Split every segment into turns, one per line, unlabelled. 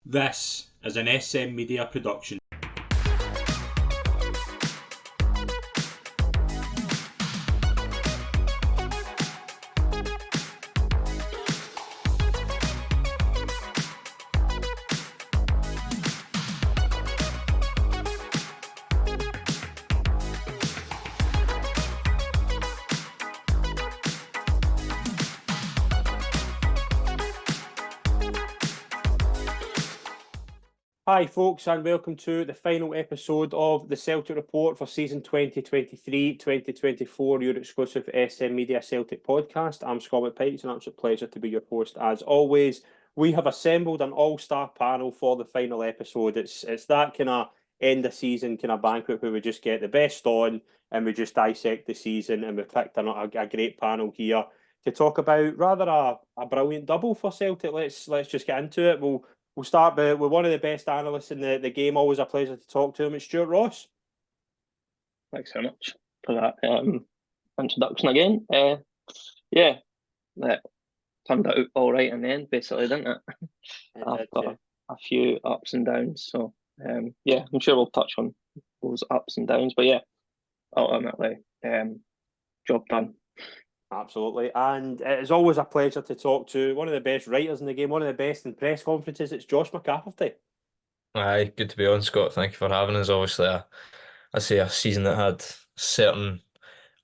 This is an SM Media production.
Hi folks, and welcome to the final episode of the Celtic Report for season 2023-2024, your exclusive SM Media Celtic podcast. I'm Scott McPike. It's an absolute pleasure to be your host as always. We have assembled an all-star panel for the final episode. It's that kind of end of season kind of banquet where we just get the best on and we just dissect the season, and we've picked a great panel here to talk about rather a brilliant double for Celtic. Let's just get into it. We'll start with one of the best analysts in the game. Always a pleasure to talk to him. It's Stewart Ross.
Thanks very much for that introduction again. That turned out all right in the end, basically, didn't it? I've got a few ups and downs, so I'm sure we'll touch on those ups and downs. But yeah, ultimately, job done.
Absolutely. And it is always a pleasure to talk to one of the best writers in the game, one of the best in press conferences. It's Josh McCafferty.
Aye, good to be on, Scott. Thank you for having us. Obviously, a season that had certain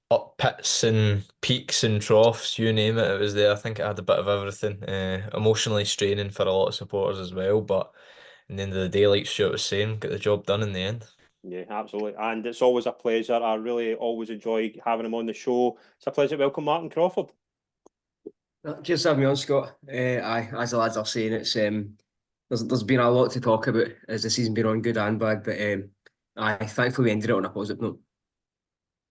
up pits and peaks and troughs, you name it, it was there. I think it had a bit of everything. Emotionally straining for a lot of supporters as well, but at the end of the day, like Stuart was saying, get the job done in the end.
Yeah, absolutely. And it's always a pleasure. I really always enjoy having him on the show. It's a pleasure to welcome Martin Crawford.
Cheers for having me on, Scott. As the lads are saying, it's there's been a lot to talk about as the season been on, good and bad, but thankfully we ended it on a positive note.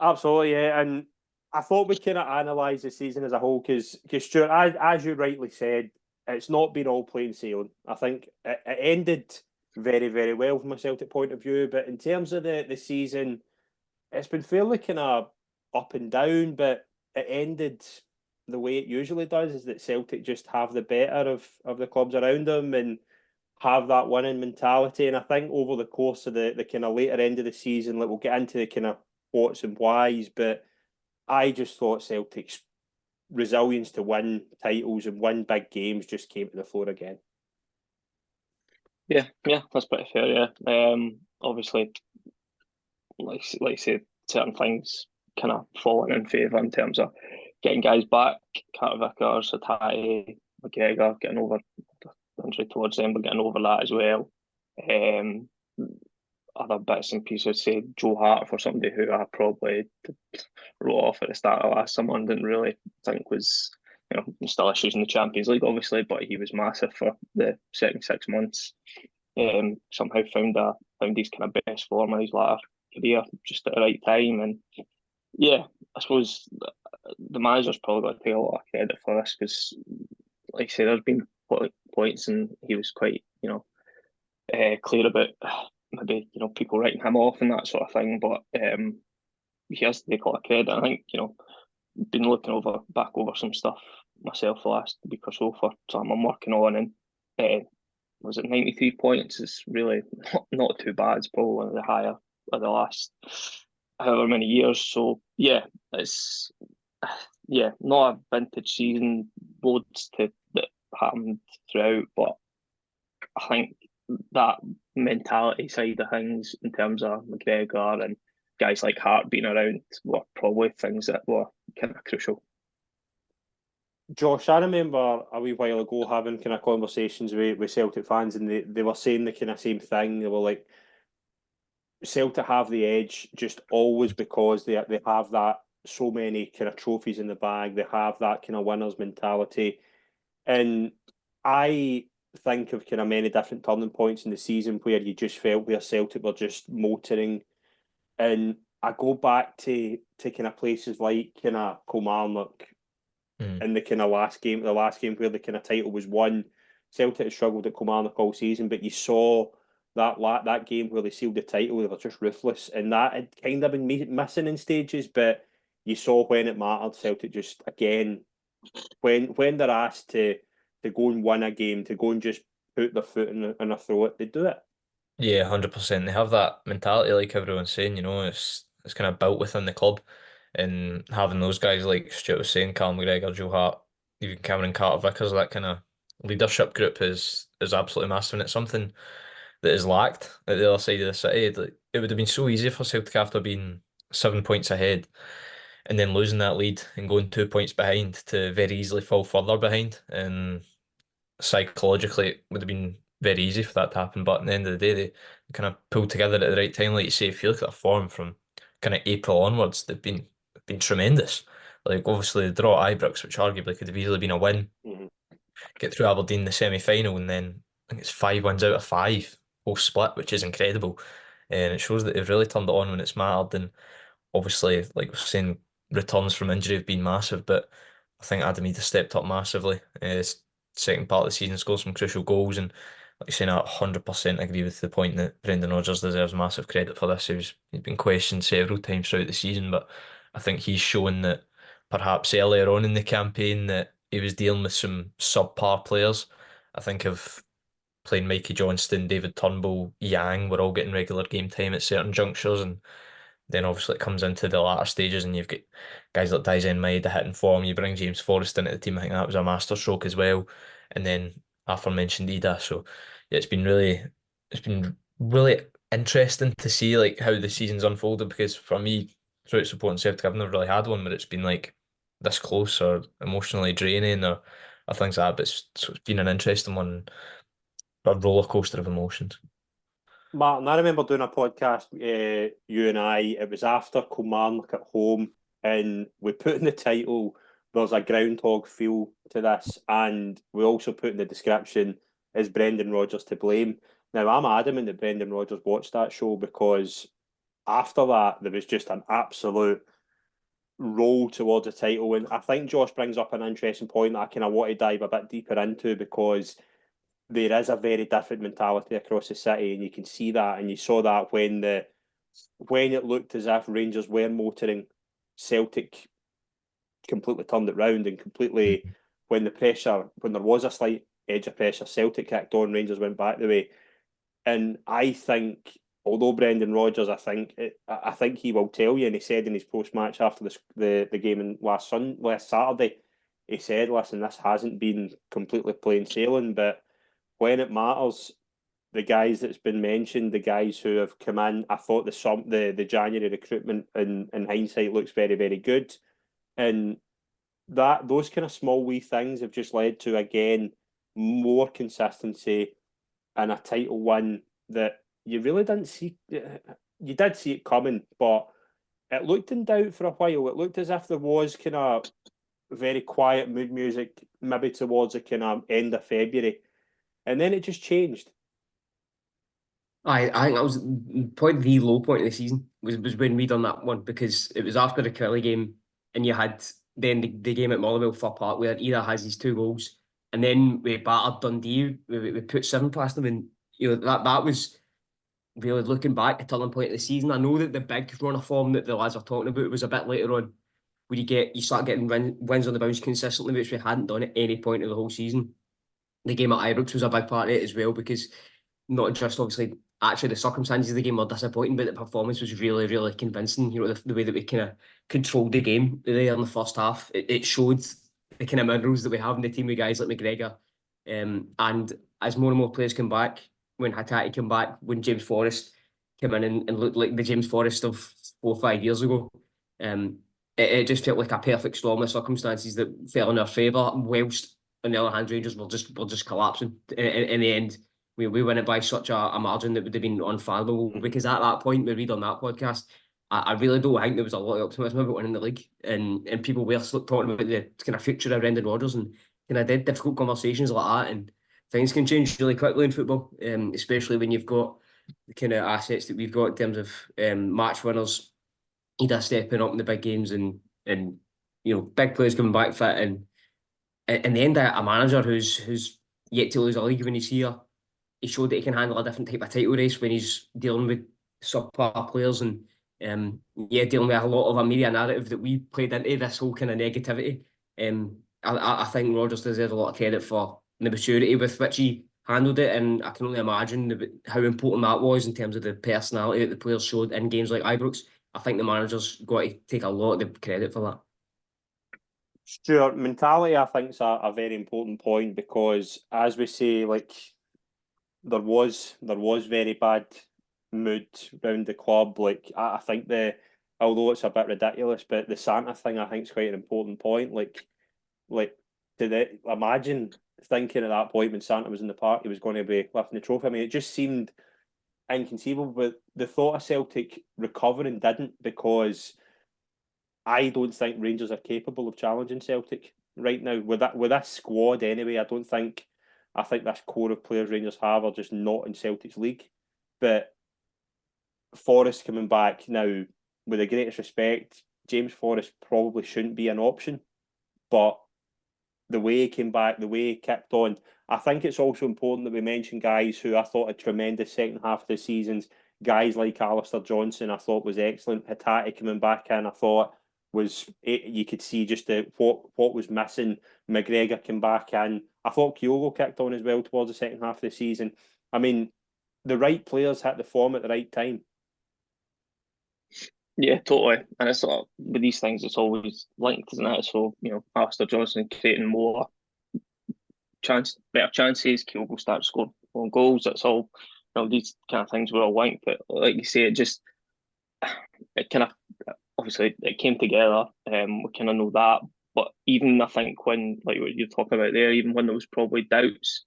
Absolutely, yeah. And I thought we'd kind of analyse the season as a whole because Stuart, as you rightly said, it's not been all plain sailing. I think it ended very, very well from a Celtic point of view, but in terms of the season, it's been fairly kind of up and down, but it ended the way it usually does, is that Celtic just have the better of the clubs around them and have that winning mentality. And I think over the course of the kind of later end of the season, like we'll get into the kind of what's and whys, but I just thought Celtic's resilience to win titles and win big games just came to the fore again.
Yeah, that's pretty fair. Yeah, obviously, like I said, certain things kind of falling in favour in terms of getting guys back. Carter Vickers, Hatai, McGregor, getting over injury towards them, but getting over that as well. Other bits and pieces, say Joe Hart, for somebody who I probably wrote off at the start of last summer and didn't really think was, still issues in the Champions League, obviously, but he was massive for the second 6 months. Somehow found his kind of best form in his latter career just at the right time. And yeah, I suppose the manager's probably got to take a lot of credit for this because, like I said, there's been points and he was quite, clear about maybe, people writing him off and that sort of thing. But he has to take a lot of credit. I think, been looking back over some stuff myself the last week or so for something I'm working on, and was it 93 points? Is really not too bad. It's probably one of the higher of the last however many years. So yeah, it's not a vintage season, loads that happened throughout, but I think that mentality side of things in terms of McGregor and guys like Hart being around were probably things that were kind of crucial.
Josh, I remember a wee while ago having kind of conversations with Celtic fans, and they were saying the kind of same thing. They were like, Celtic have the edge just always because they have that so many kind of trophies in the bag. They have that kind of winners mentality. And I think of kind of many different turning points in the season where you just felt where Celtic were just motoring. And I go back to kind of places like kind of Kilmarnock in the kind of last game where the kind of title was won. Celtic had struggled at Kilmarnock all season, but you saw that game where they sealed the title, they were just ruthless, and that had kind of been missing in stages. But you saw when it mattered, Celtic just again, when they're asked to go and win a game, to go and just put their foot in their throat, they do it.
Yeah, 100%. They have that mentality, like everyone's saying, it's kind of built within the club. And having those guys like Stuart was saying, Cal McGregor, Joe Hart, even Cameron Carter-Vickers, that kind of leadership group is absolutely massive, and it's something that is lacked at the other side of the city. Like, it would have been so easy for Celtic after being 7 points ahead and then losing that lead and going 2 points behind to very easily fall further behind. And psychologically, it would have been very easy for that to happen. But at the end of the day, they kind of pulled together at the right time. Like you say, if you look at their form from kind of April onwards, they've been tremendous. Like obviously the draw at Ibrox, which arguably could have easily been a win, get through Aberdeen in the semi-final, and then I think it's 5 wins out of 5 whole split, which is incredible. And it shows that they've really turned it on when it's mattered. And obviously, like we're saying, returns from injury have been massive, but I think Adam Idah stepped up massively. Second part of the season, scored some crucial goals, and like you're saying, I 100% agree with the point that Brendan Rodgers deserves massive credit for this. He's been questioned several times throughout the season, but I think he's shown that perhaps earlier on in the campaign that he was dealing with some subpar players. I think of playing Mikey Johnston, David Turnbull, Yang were all getting regular game time at certain junctures, and then obviously it comes into the latter stages and you've got guys like Daizen Maeda hitting form. You bring James Forrest into the team. I think that was a masterstroke as well. And then aforementioned Idah. So yeah, it's been really interesting to see like how the season's unfolded, because for me, throughout supporting Celtic, I've never really had one where it's been like this close or emotionally draining or things like that. But so it's been an interesting one, a roller coaster of emotions.
Martin, I remember doing a podcast, you and I, it was after Kilmarnock at home, and we put in the title, there's a groundhog feel to this, and we also put in the description, is Brendan Rodgers to blame? Now, I'm adamant that Brendan Rodgers watched that show, because after that, there was just an absolute roll towards the title, and I think Josh brings up an interesting point that I kind of want to dive a bit deeper into, because there is a very different mentality across the city, and you can see that, and you saw that when it looked as if Rangers were motoring, Celtic completely turned it round, and completely when there was a slight edge of pressure, Celtic kicked on, Rangers went back the way. And I think, although Brendan Rodgers, I think he will tell you, and he said in his post match after the game last Saturday, he said, "Listen, this hasn't been completely plain sailing, but when it matters, the guys that's been mentioned, the guys who have come in, I thought the January recruitment in hindsight looks very, very good." And those kind of small wee things have just led to, again, more consistency and a title win that you really didn't see. You did see it coming, but it looked in doubt for a while. It looked as if there was kind of very quiet mood music, maybe towards the kind of end of February. And then it just changed.
I think that was probably the low point of the season was when we done that one, because it was after the Kelly game, and you had then the game at Motherwell for Park where Idah has his 2 goals, and then we battered Dundee. We put 7 past them, and that was really, looking back, a turning point of the season. I know that the big run of form that the lads are talking about was a bit later on, where you start getting wins on the bounce consistently, which we hadn't done at any point of the whole season. The game at Ibrox was a big part of it as well, because not just obviously actually the circumstances of the game were disappointing, but the performance was really, really convincing. The way that we kind of controlled the game there in the first half, it showed the kind of minerals that we have in the team with guys like McGregor. And as more and more players come back, when Hatate came back, when James Forrest came in and looked like the James Forrest of 4 or 5 years ago, it just felt like a perfect storm of circumstances that fell in our favour, whilst on the other hand, Rangers were just collapsing. In the end, we win it by such a margin that would have been unfathomable. Because at that point, we read on that podcast, I really don't think there was a lot of optimism about winning the league, and people were talking about the kind of future of Brendan Rodgers, and kind of difficult conversations like that. And things can change really quickly in football, especially when you've got the kind of assets that we've got in terms of match winners, Idah stepping up in the big games, and big players coming back fit, and in the end, a manager who's yet to lose a league when he's here. He showed that he can handle a different type of title race when he's dealing with subpar players, and dealing with a lot of a media narrative that we played into, this whole kind of negativity. I think Rodgers deserves a lot of credit for the maturity with which he handled it, and I can only imagine how important that was in terms of the personality that the players showed in games like Ibrox. I think the manager's got to take a lot of the credit for that.
Stuart, mentality I think is a very important point, because as we say, like, there was very bad mood around the club. Like, I think although it's a bit ridiculous, but the Santa thing I think is quite an important point. Like did it imagine thinking at that point when Santa was in the park he was going to be lifting the trophy? I mean, it just seemed inconceivable. But the thought of Celtic recovering didn't, because I don't think Rangers are capable of challenging Celtic right now with this squad. Anyway, I think this core of players Rangers have are just not in Celtic's league. But Forrest coming back now, with the greatest respect, James Forrest probably shouldn't be an option. But the way he came back, the way he kept on, I think it's also important that we mention guys who I thought had tremendous second half of the seasons. Guys like Alistair Johnson, I thought was excellent. Hatate coming back in, I thought you could see just what was missing. McGregor came back in. I thought Kyogo kicked on as well towards the second half of the season. I mean, the right players hit the form at the right time.
Yeah, totally. And it's sort of, with these things, it's always linked, isn't it? So, Alistair Johnson creating better chances, Kyogo starts scoring more goals. That's all, these kind of things were all linked. But like you say, it kind of, obviously, it came together. We kind of know that. But even I think when, like what you're talking about there, even when there was probably doubts,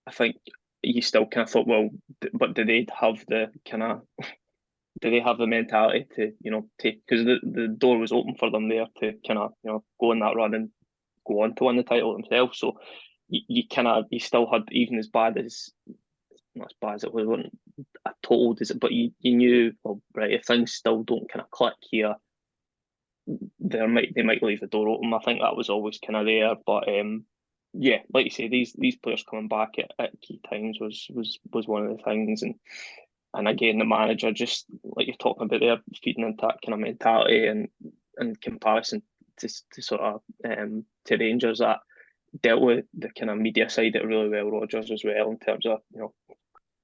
I think you still kind of thought, well, but do they have the mentality to, take, because the door was open for them there to kind of, go on that run and go on to win the title themselves. So you still had, even as bad as, not as bad as it wasn't a total, but you knew, well, right, if things still don't kind of click here, they might leave the door open. I think that was always kind of there, but yeah, like you say, these players coming back at key times was one of the things, and again, the manager, just like you're talking about there, feeding into that kind of mentality and comparison to sort of to Rangers, that dealt with the kind of media side of it really well. Rodgers as well, in terms of,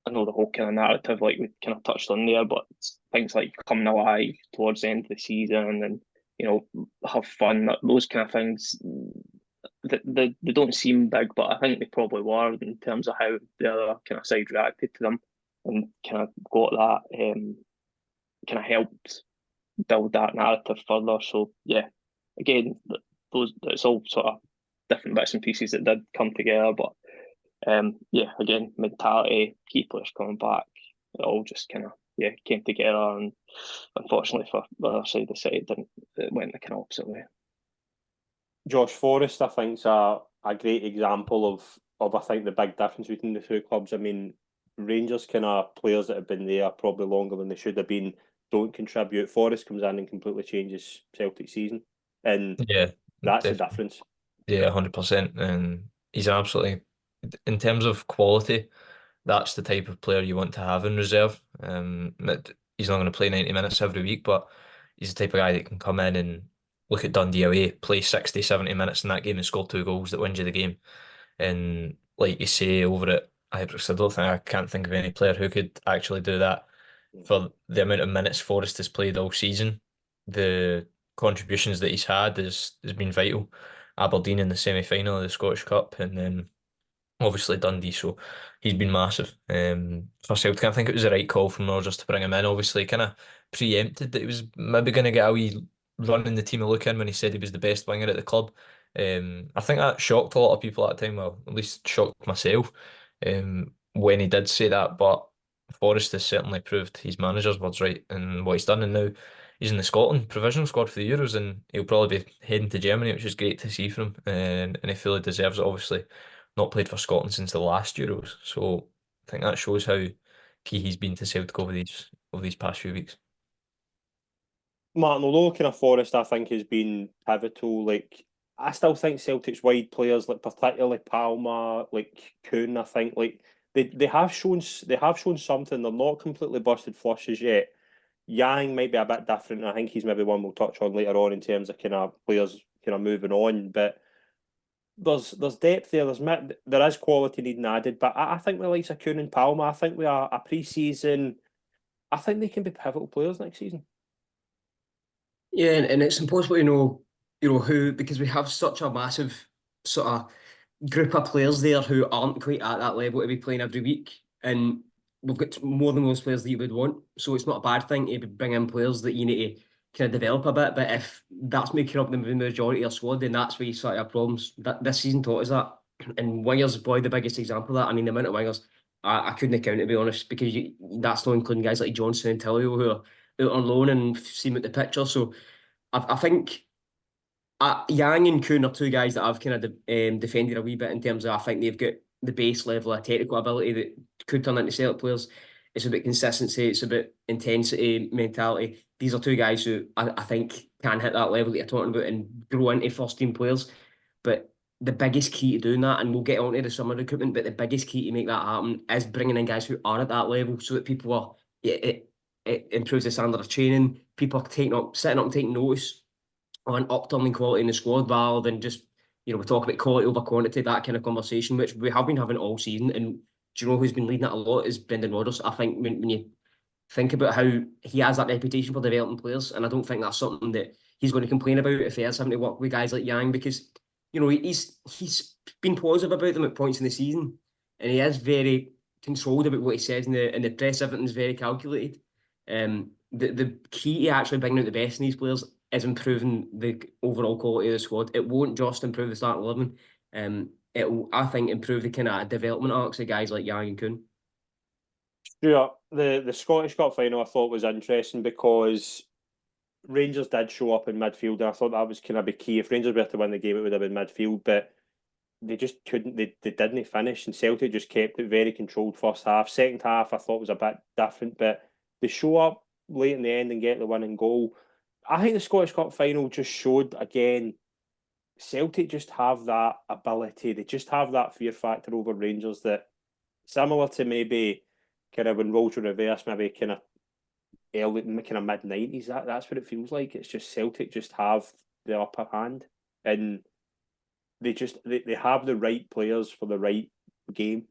I know the whole kind of narrative, like we kind of touched on there, but things like coming alive towards the end of the season and, have fun, those kind of things, they don't seem big, but I think they probably were, in terms of how the other kind of side reacted to them, and kind of got that, kind of helped build that narrative further. So yeah, again, it's all sort of different bits and pieces that did come together, but yeah, again, mentality, key players coming back, it all just kind of came together, and unfortunately for the other side of the side, it went the kind of opposite way.
Josh, Forrest, I think, is a great example of I think the big difference between the two clubs. I mean, Rangers kind of players that have been there probably longer than they should have been don't contribute. Forrest comes in and completely changes Celtic season, and
Yeah,
that's
definitely.
the difference.
Yeah, 100%. And he's absolutely, in terms of quality, that's the type of player you want to have in reserve. He's not going to play 90 minutes every week, but he's the type of guy that can come in and look at Dundee away, play 60, 70 minutes in that game and score 2 goals that wins you the game. And like you say, over at Ibrox, I can't think of any player who could actually do that for the amount of minutes Forrest has played all season. The contributions that he's had has been vital. Aberdeen in the semi-final of the Scottish Cup, and then obviously Dundee. So he's been massive. For Celtic, I think it was the right call from Rodgers to bring him in. Obviously, kind of preempted that he was maybe going to get a wee run in the team of look in when he said he was the best winger at the club. I think that shocked a lot of people at the time. Well, at least shocked myself when he did say that. But Forrest has certainly proved his manager's words right and what he's done, and now he's in the Scotland provisional squad for the Euros, and he'll probably be heading to Germany, which is great to see from him, and he fully deserves it. Obviously, not played for Scotland since the last Euros, so I think that shows how key he's been to Celtic over these past few weeks.
Martin, although kind of Forrest I think has been pivotal, like I still think Celtic's wide players, like particularly Palma, like Kuhn, I think, like they have shown something. They're not completely busted flushes yet. Yang might be a bit different. I think he's maybe one we'll touch on later on in terms of kind of players kind of moving on. But there's depth there. There is quality needing added, but I think with likes of Kuhn and Palmer, I think we are a pre-season. I think they can be pivotal players next season.
Yeah, and it's impossible to know, who, because we have such a massive sort of group of players there who aren't quite at that level to be playing every week, and we've got more than those players that you would want. So it's not a bad thing to bring in players that you need to kind of develop a bit. But if that's making up the majority of your squad, then that's where you start to have problems. That this season taught us that, and wingers is probably the biggest example of that. I mean, the amount of wingers I couldn't count, to be honest, because that's not including guys like Johnson and Tillio who are out on loan and seem at the picture. So I think. Yang and Kuhn are two guys that I've kind of defended a wee bit in terms of I think they've got the base level of technical ability that could turn into Celtic players. It's about consistency, it's about intensity, mentality. These are two guys who I think can hit that level that you're talking about and grow into first team players. But the biggest key to doing that, and we'll get onto the summer recruitment, but the biggest key to make that happen is bringing in guys who are at that level so that people are, it improves the standard of training. People are sitting up and taking notice on upturning quality in the squad rather than just, we talk about quality over quantity, that kind of conversation, which we have been having all season. And do you know who's been leading that a lot is Brendan Rodgers. I think when you think about how he has that reputation for developing players, and I don't think that's something that he's going to complain about if he is having to work with guys like Yang, because, he's been positive about them at points in the season, and he is very controlled about what he says in the press. Everything's very calculated. The key to actually bringing out the best in these players is improving the overall quality of the squad. It won't just improve the starting 11. It will, I think, improve the kind of development arcs of guys like Yang and Kuhn.
Stuart, the Scottish Cup final I thought was interesting because Rangers did show up in midfield, and I thought that was kind of be key. If Rangers were to win the game, it would have been midfield, but they just couldn't. They didn't finish, and Celtic just kept it very controlled first half. Second half, I thought was a bit different, but they show up late in the end and get the winning goal. I think the Scottish Cup final just showed again, Celtic just have that ability. They just have that fear factor over Rangers that similar to maybe kind of when roles were reversed, maybe kind of early, kind of mid-90s. That's what it feels like. It's just Celtic just have the upper hand, and they have the right players for the right game.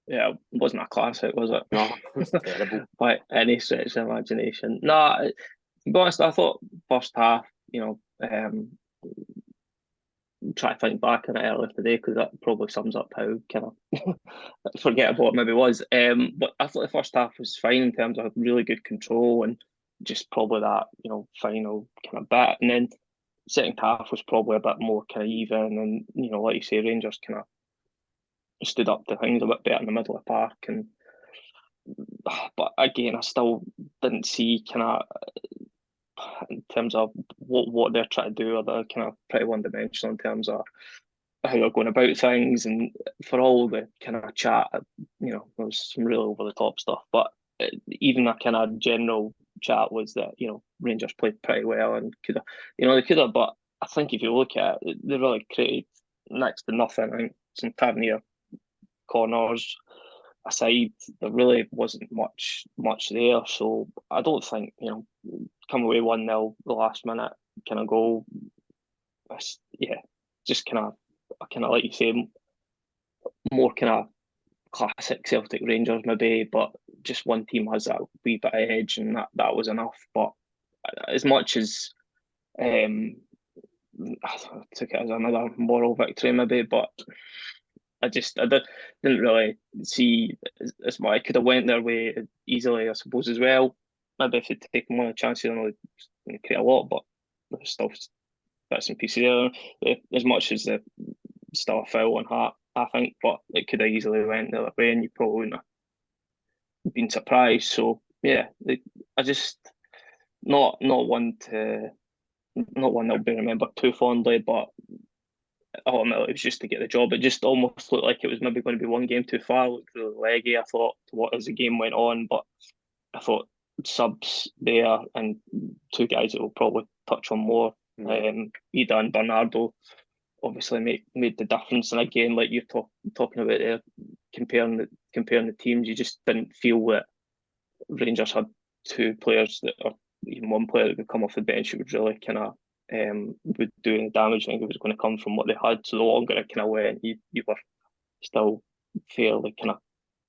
Yeah, it wasn't a classic, was it?
No, it was terrible.
By any stretch of imagination. No, to be honest, I thought first half, try to think back on it earlier today because that probably sums up how kind of forgettable it maybe was. But I thought the first half was fine in terms of really good control and just probably that, final kind of bit. And then second half was probably a bit more kind of even and, like you say, Rangers kind of stood up to things a bit better in the middle of the park. But again, I still didn't see kind of in terms of what they're trying to do, or they're kind of pretty one-dimensional in terms of how they're going about things. And for all the kind of chat, there was some really over-the-top stuff. But even a kind of general chat was that, Rangers played pretty well and could have, they could have. But I think if you look at it, they really created next to nothing. I think some Tavernier corners aside, there really wasn't much there. So I don't think, come away 1-0 the last minute kind of goal. Yeah, just kind of like you say, more kind of classic Celtic Rangers maybe, but just one team has that wee bit of edge, and that was enough. But as much as I took it as another moral victory maybe, but I didn't really see as much. I could have went their way easily, I suppose, as well. Maybe if they'd taken one of the chances, I know they'd create a lot, but there's still bits and pieces there. As much as the still a foul on Hart, I think, but it could have easily went the other way, and you probably wouldn't have been surprised. So yeah, I just not one that'll be remembered too fondly, but ultimately it was just to get the job. It just almost looked like it was maybe going to be one game too far. It looked really leggy, I thought, as the game went on, but I thought subs there and two guys that we'll probably touch on more, Ida and Bernardo, obviously made the difference. And again, like you're talking about there, comparing the teams, you just didn't feel that Rangers had two players or even one player that would come off the bench who would really kind of would do any damage. I think it was going to come from what they had. So the longer it kind of went, you were still fairly kind of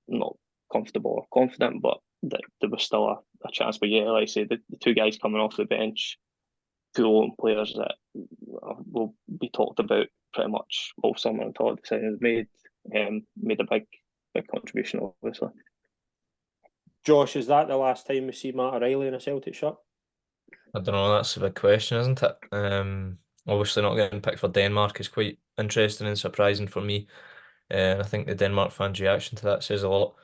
not comfortable or confident, but that there was still a chance. But yeah, like I say, the two guys coming off the bench, two own players that will be talked about pretty much all summer until the decision is made a big contribution, obviously.
Josh, is that the last time we see Matt O'Reilly in a Celtic shirt?
I don't know, that's a big question, isn't it? Obviously not getting picked for Denmark is quite interesting and surprising for me. And I think the Denmark fans' reaction to that says a lot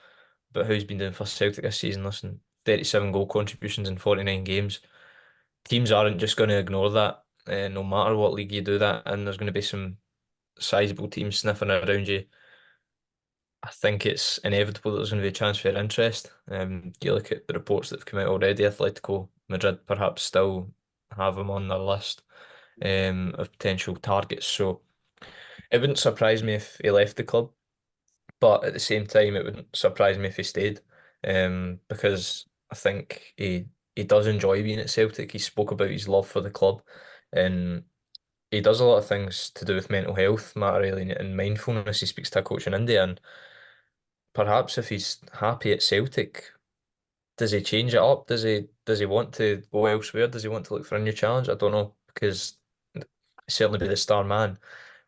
about how he's been doing for Celtic this season. Listen, 37 goal contributions in 49 games. Teams aren't just going to ignore that, no matter what league you do that, and there's going to be some sizable teams sniffing around you. I think it's inevitable that there's going to be a transfer interest. You look at the reports that have come out already, Atletico Madrid perhaps still have him on their list of potential targets. So it wouldn't surprise me if he left the club, but at the same time, it wouldn't surprise me if he stayed, because I think he does enjoy being at Celtic. He spoke about his love for the club, and he does a lot of things to do with mental health, Matt O'Reilly, and mindfulness. He speaks to a coach in India, and perhaps if he's happy at Celtic, does he change it up? Does he want to go elsewhere? Does he want to look for a new challenge? I don't know, because he'll certainly be the star man.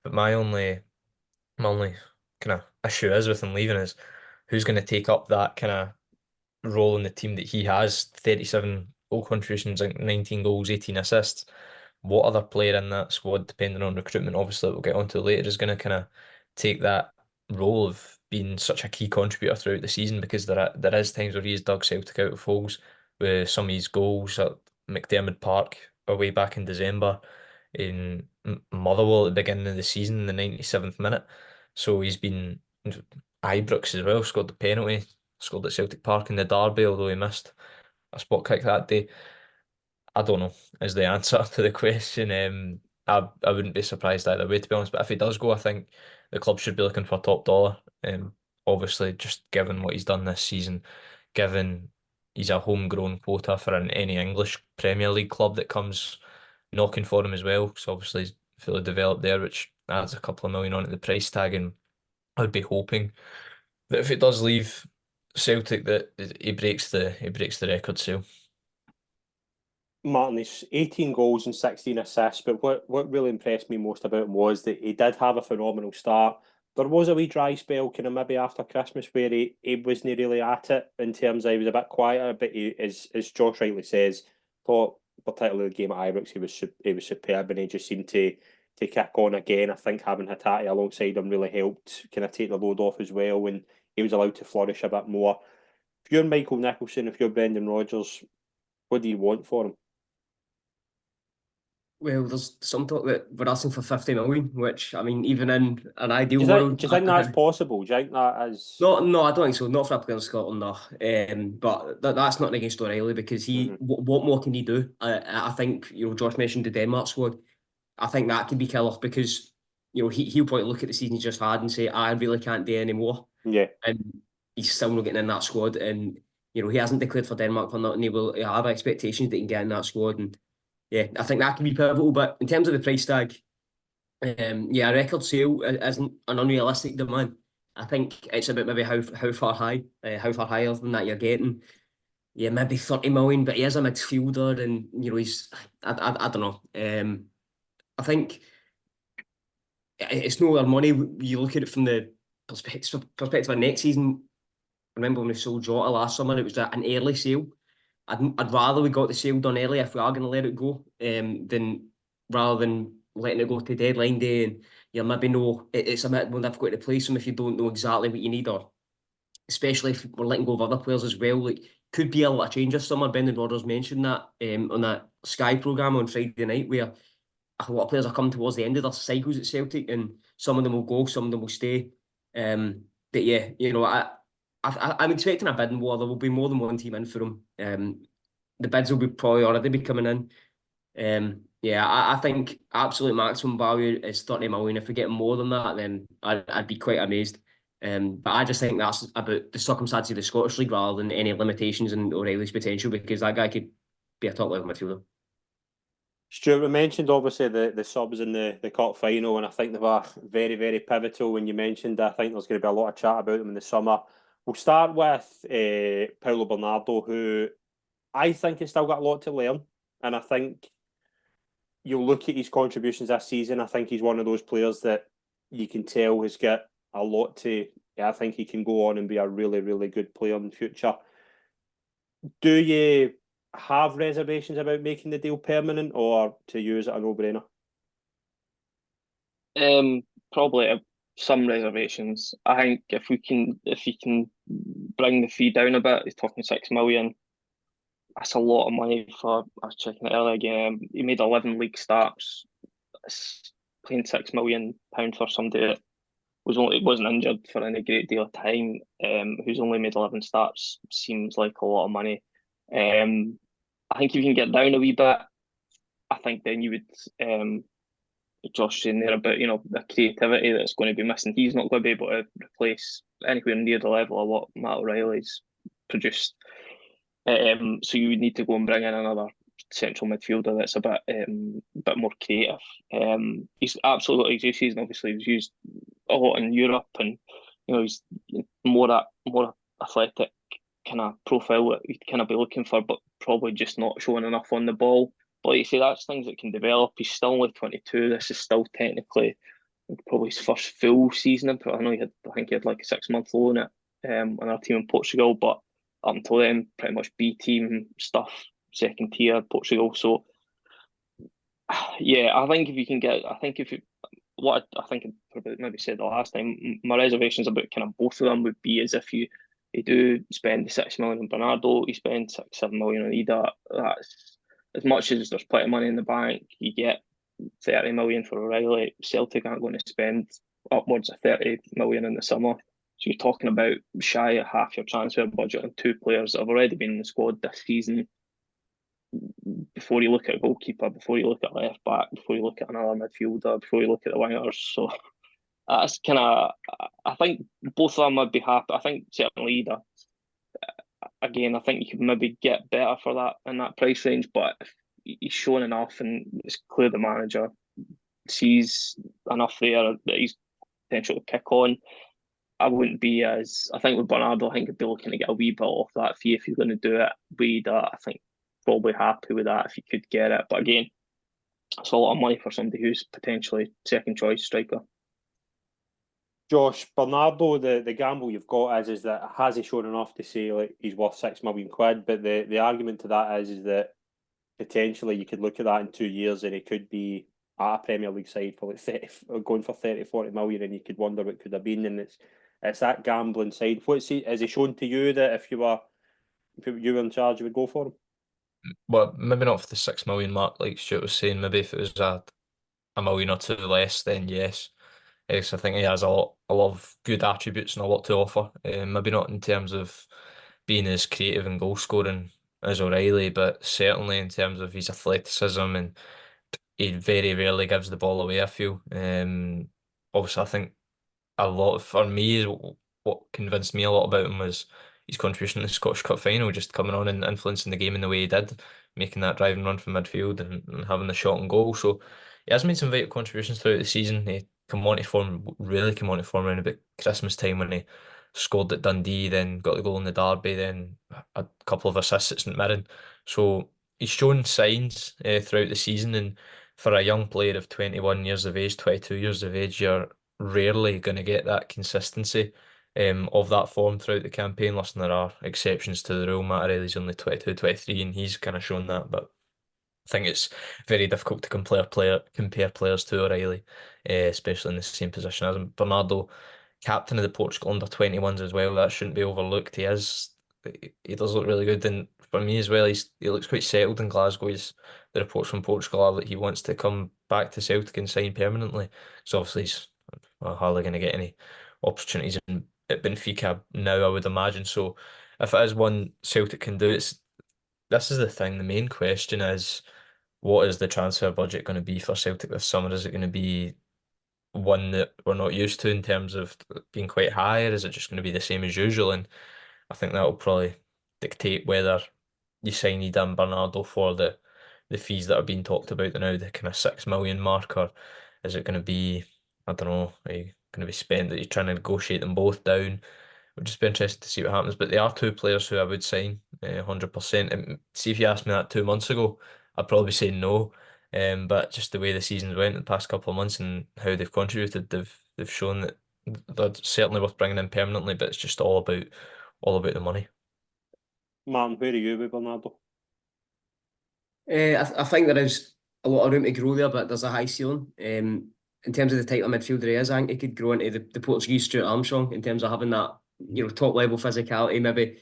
But my only kind of issue is with him leaving is who's going to take up that kind of role in the team that he has. 37 goal contributions, like 19 goals, 18 assists. What other player in that squad, depending on recruitment, obviously we'll get onto later, is going to kind of take that role of being such a key contributor throughout the season, because there is times where he has dug Celtic out of holes with some of his goals at McDermott Park away back in December, in Motherwell at the beginning of the season in the 97th minute. So he's been Ibrox as well, scored the penalty, scored at Celtic Park in the derby, although he missed a spot kick that day. I don't know is the answer to the question. I wouldn't be surprised either way, to be honest. But if he does go, I think the club should be looking for top dollar. Obviously, just given what he's done this season, given he's a homegrown quota for any English Premier League club that comes knocking for him as well. So obviously he's fully developed there, which adds a couple of million onto the price tag. And I'd be hoping that if he does leave Celtic, that he breaks the record sale.
Martin, he's 18 goals and 16 assists, but what really impressed me most about him was that he did have a phenomenal start. There was a wee dry spell kind of maybe after Christmas where he wasn't really at it, in terms of he was a bit quieter, but he, as Josh rightly says, thought particularly the game at Ibrox he was superb, and he just seemed to kick on again. I think having Hatate alongside him really helped kind of take the load off as well, and he was allowed to flourish a bit more. If you're Michael Nicholson, if you're Brendan Rodgers, what do you want for him?
Well, there's some talk that we're asking for 50 million, which, I mean, even in an ideal
Do
world...
you think that's possible? Do you think that is...
No, I don't think so. Not for a player in Scotland, no. But that's not against O'Reilly, because what more can he do? I think, Josh mentioned the Denmark squad. I think that could be killer, because, he'll probably look at the season he just had and say, I really can't do any more.
Yeah.
And he's still not getting in that squad. And, he hasn't declared for Denmark for nothing. He'll have expectations that he can get in that squad. And yeah, I think that can be pivotal. But in terms of the price tag, a record sale isn't an unrealistic demand. I think it's about maybe how far higher than that you're getting. Yeah, maybe 30 million, but he is a midfielder, and he's I don't know. I think it's no our money. You look at it from the perspective of next season. I remember when we sold Jota last summer, it was an early sale. I'd rather we got the sale done early if we are going to let it go, than rather than letting it go to deadline day and maybe know it's a bit more difficult to replace them if you don't know exactly what you need, or especially if we're letting go of other players as well. Like, could be a lot of change this summer. Brendan Rodgers mentioned that on that Sky programme on Friday night, where a lot of players are coming towards the end of their cycles at Celtic, and some of them will go, some of them will stay. But yeah, I'm expecting a bidding war. There will be more than one team in for him. The bids will be probably already be coming in. I think absolute maximum value is 30 million. If we get more than that, then I'd be quite amazed. But I just think that's about the circumstances of the Scottish League rather than any limitations in O'Reilly's potential, because that guy could be a top level midfielder.
Stuart, we mentioned obviously the subs in the cup final, and I think they were very, very pivotal when you mentioned that. I think there's going to be a lot of chat about them in the summer. We'll start with Paulo Bernardo, who I think has still got a lot to learn. And I think you'll look at his contributions this season. I think he's one of those players that you can tell has got a lot to. I think he can go on and be a really, really good player in the future. Do you have reservations about making the deal permanent, or to you is it a no-brainer?
Probably some reservations. I think if he can bring the fee down a bit, he's talking 6 million. That's a lot of money for. I was checking it earlier again. He made 11 league starts. Paying £6 million for somebody that wasn't injured for any great deal of time, who's only made 11 starts, seems like a lot of money. I think if you can get down a wee bit, I think then you would, Josh saying there about, the creativity that's going to be missing. He's not going to be able to replace anywhere near the level of what Matt O'Reilly's produced. So you would need to go and bring in another central midfielder that's a bit more creative. He's absolutely this season. Obviously, he was used a lot in Europe, and he's more athletic kind of profile that you'd kind of be looking for, but probably just not showing enough on the ball. But like you say, that's things that can develop. He's still only 22. This is still technically probably his first full season. I know I think he had like a 6-month loan at on our team in Portugal, but up until then, pretty much B team stuff, second tier Portugal. So yeah, I think if you can get, I think I think I probably maybe said the last time, my reservations about kind of both of them would be as if you do spend the 6 million on Bernardo, you spend 6-7 million on Ida. That's as much as there's plenty of money in the bank. You get 30 million for O'Reilly. Celtic aren't going to spend upwards of 30 million in the summer. So you're talking about shy of half your transfer budget on 2 players that have already been in the squad this season. Before you look at a goalkeeper, before you look at left back, before you look at another midfielder, before you look at the wingers. So that's kind of, I think both of them would be happy. I think certainly Ida, again, I think you could maybe get better for that in that price range, but if he's shown enough and it's clear the manager sees enough there that he's potential to kick on. I wouldn't be as, I think with Bernardo, I think I'd be looking to get a wee bit off that fee if you're going to do it. With that, I think probably happy with that if you could get it. But again, it's a lot of money for somebody who's potentially second choice striker.
Josh, Bernardo, the gamble you've got is that has he shown enough to say like he's worth £6 million? But the argument to that is that potentially you could look at that in 2 years and he could be at a Premier League side for like 30, going for 30-40 million, and you could wonder what could have been. And it's that gambling side. Has he shown to you that if you were in charge, you would go for him?
Well, maybe not for the 6 million mark, like Stuart was saying. Maybe if it was a million or two less, then yes. Yes, I think he has a lot of good attributes and a lot to offer. Maybe not in terms of being as creative and goal scoring as O'Reilly, but certainly in terms of his athleticism, and he very rarely gives the ball away, I feel. Obviously, I think for me, what convinced me a lot about him was his contribution in the Scottish Cup final, just coming on and influencing the game in the way he did, making that driving run from midfield and having the shot and goal. So he has made some vital contributions throughout the season. He really came on to form around about Christmas time when he scored at Dundee, then got the goal in the derby, then a couple of assists at St Mirren. So he's shown signs throughout the season, and for a young player of 21 years of age, 22 years of age, you're rarely going to get that consistency of that form throughout the campaign. Listen, there are exceptions to the rule. Matt O'Reilly's only 22, 23, and he's kind of shown that, but I think it's very difficult to compare players to O'Reilly, especially in the same position as him. Bernardo, captain of the Portugal under-21s as well, that shouldn't be overlooked. He does look really good, and for me as well, he looks quite settled in Glasgow. The reports from Portugal are that he wants to come back to Celtic and sign permanently. So obviously he's hardly going to get any opportunities at Benfica now, I would imagine. So if it is one Celtic can do, this is the thing. The main question is, what is the transfer budget going to be for Celtic this summer? Is it going to be one that we're not used to in terms of being quite high, or is it just going to be the same as usual? And I think that will probably dictate whether you sign Ida and Bernardo for the the fees that are being talked about now, the kind of 6 million mark, or is it going to be, I don't know, are you going to be spent that you're trying to negotiate them both down? Would just be interested to see what happens. But they are two players who I would sign 100%. And see, if you asked me that 2 months ago, I'd probably say no. But just the way the seasons went the past couple of months and how they've contributed, they've shown that they're certainly worth bringing in permanently. But it's just all about the money.
Martin, where are you with Bernardo?
I think there is a lot of room to grow there, but there's a high ceiling. In terms of the type of midfielder he is, I think he could grow into the Portuguese Stuart Armstrong in terms of having that, top level physicality, maybe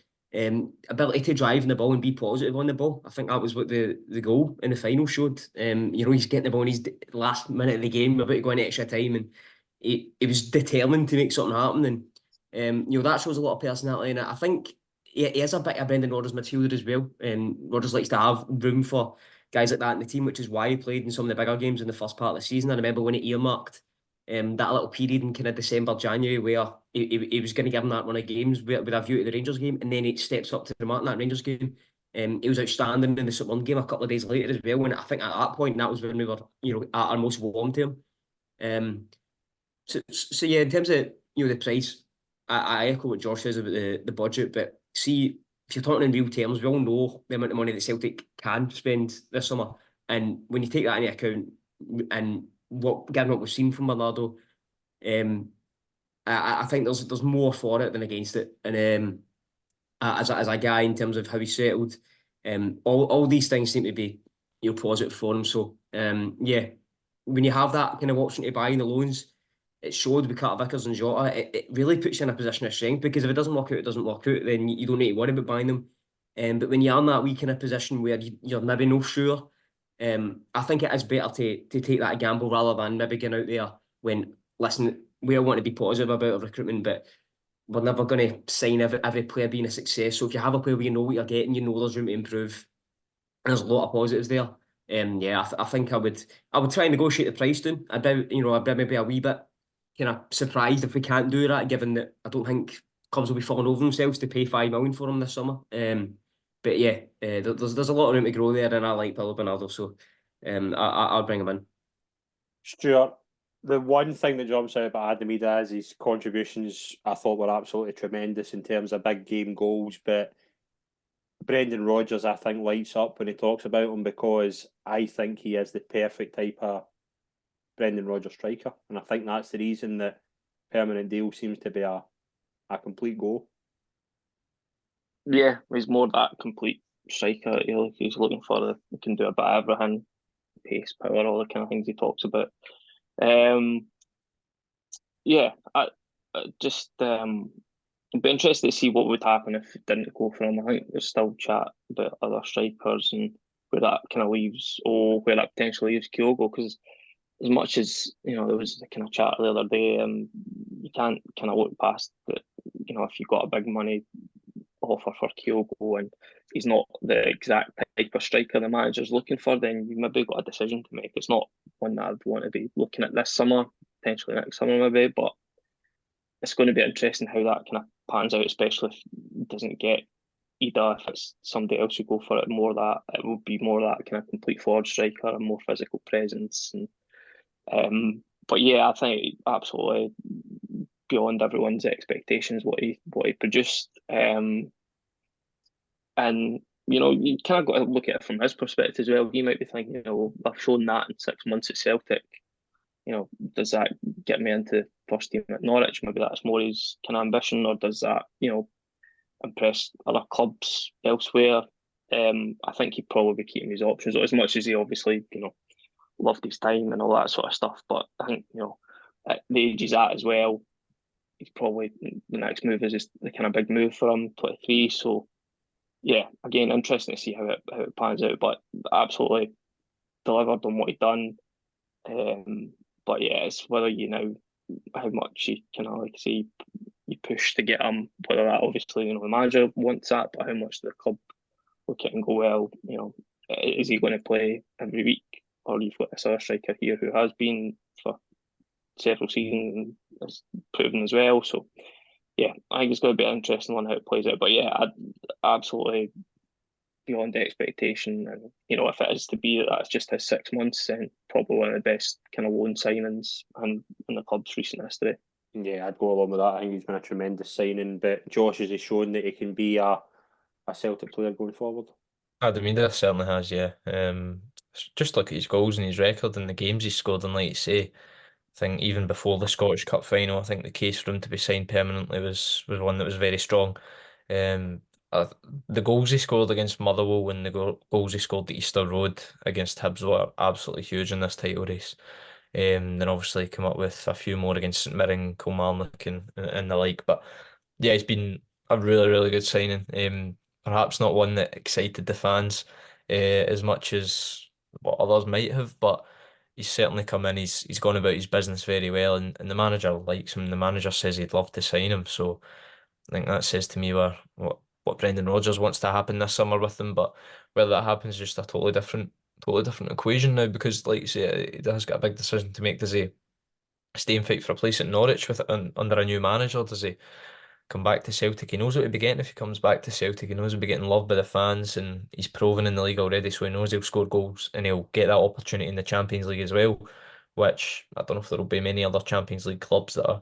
ability to drive in the ball and be positive on the ball. I think that was what the goal in the final showed. He's getting the ball in his last minute of the game, about to go into extra time, and he was determined to make something happen. And that shows a lot of personality. And I think he is a bit of Brendan Rodgers midfielder as well. Rodgers likes to have room for guys like that in the team, which is why he played in some of the bigger games in the first part of the season. I remember when he earmarked that little period in kind of December, January, where he was going to give him that run of games with a view to the Rangers game, and then he steps up to the mark in that Rangers game. He was outstanding in the Scotland game a couple of days later as well, and I think at that point, that was when we were, at our most warm to him. So yeah, in terms of, the price, I echo what Josh says about the budget, but see, if you're talking in real terms, we all know the amount of money that Celtic can spend this summer. And when you take that into account, and given what we've seen from Bernardo, I think there's more for it than against it. And as a guy, in terms of how he settled, all these things seem to be positive for him. So yeah, when you have that kind of option to buy in the loans, it showed with Carter Vickers and Jota. It really puts you in a position of strength, because if it doesn't work out, it doesn't work out. Then you don't need to worry about buying them. But when you're in that wee kind of position where you're maybe not sure, I think it is better to take that gamble rather than maybe going out there when, listen, we all want to be positive about our recruitment, but we're never going to sign every player being a success. So if you have a player where you know what you're getting, there's room to improve, and there's a lot of positives there. Yeah, I think I would try and negotiate the price down. I'd be maybe a wee bit kind of surprised if we can't do that, given that I don't think clubs will be falling over themselves to pay 5 million for him this summer. But yeah, there's a lot of room to grow there, and I like Paulo Bernardo, so I'll bring him in.
Stuart, the one thing that jumps out about Adam Ida is his contributions, I thought, were absolutely tremendous in terms of big game goals, but Brendan Rodgers, I think, lights up when he talks about him, because I think he is the perfect type of Brendan Rodgers striker, and I think that's the reason that permanent deal seems to be a complete go.
Yeah, he's more that complete striker. He's looking for he can do a bit of everything, pace, power, all the kind of things he talks about. Yeah, I just I'd be interested to see what would happen if it didn't go for him. I think there's still chat about other strikers and where that kind of leaves, where that potentially leaves Kyogo, because as much as there was the kind of chat the other day, you can't kind of look past that. If you've got a big money offer for Kyogo and he's not the exact type of striker the manager's looking for, then you've maybe got a decision to make. It's not one that I'd want to be looking at this summer, potentially next summer maybe, but it's going to be interesting how that kind of pans out, especially if it doesn't get Ida. If it's somebody else who go for it, it will be more that kind of complete forward striker and more physical presence. And but yeah, I think absolutely beyond everyone's expectations what he produced. And you kind of got to look at it from his perspective as well. He might be thinking, well, I've shown that in 6 months at Celtic. Does that get me into first team at Norwich? Maybe that's more his kind of ambition, or does that, impress other clubs elsewhere? I think he'd probably be keeping his options, as much as he obviously, loved his time and all that sort of stuff. But I think, at the age he's at as well, he's probably, the next move is the kind of big move for him, 23. So yeah, again, interesting to see how it pans out, but absolutely delivered on what he'd done. But yeah, it's whether how much you kind of you push to get him, whether that obviously the manager wants that, but how much the club look at and go, well, is he going to play every week, or you've got this other striker here who has been for several seasons and has proven as well. So yeah, I think it's going to be an interesting one how it plays out. But yeah, I'd absolutely beyond expectation. And if it is to be that that's just his 6 months, then probably one of the best kind of loan signings in the club's recent history.
Yeah, I'd go along with that. I think he's been a tremendous signing. But Josh, has he shown that he can be a Celtic player going forward?
Adamida certainly has, yeah. Just look at his goals and his record and the games he's scored, and like you say, I think even before the Scottish Cup final, I think the case for him to be signed permanently was one that was very strong. Um, the goals he scored against Motherwell and the goals he scored at Easter Road against Hibs were absolutely huge in this title race. Then obviously come up with a few more against St Mirren, Kilmarnock and the like. But yeah, he's been a really, really good signing. Perhaps not one that excited the fans as much as what others might have, but he's certainly come in. He's gone about his business very well, and the manager likes him. The manager says he'd love to sign him, so I think that says to me what Brendan Rodgers wants to happen this summer with him. But whether that happens is just a totally different equation now, because like you say, he has got a big decision to make. Does he stay and fight for a place at Norwich under a new manager? Does he come back to Celtic? He knows what he'll be getting if he comes back to Celtic. He knows he'll be getting loved by the fans, and he's proven in the league already, so he knows he'll score goals and he'll get that opportunity in the Champions League as well, which I don't know if there will be many other Champions League clubs that are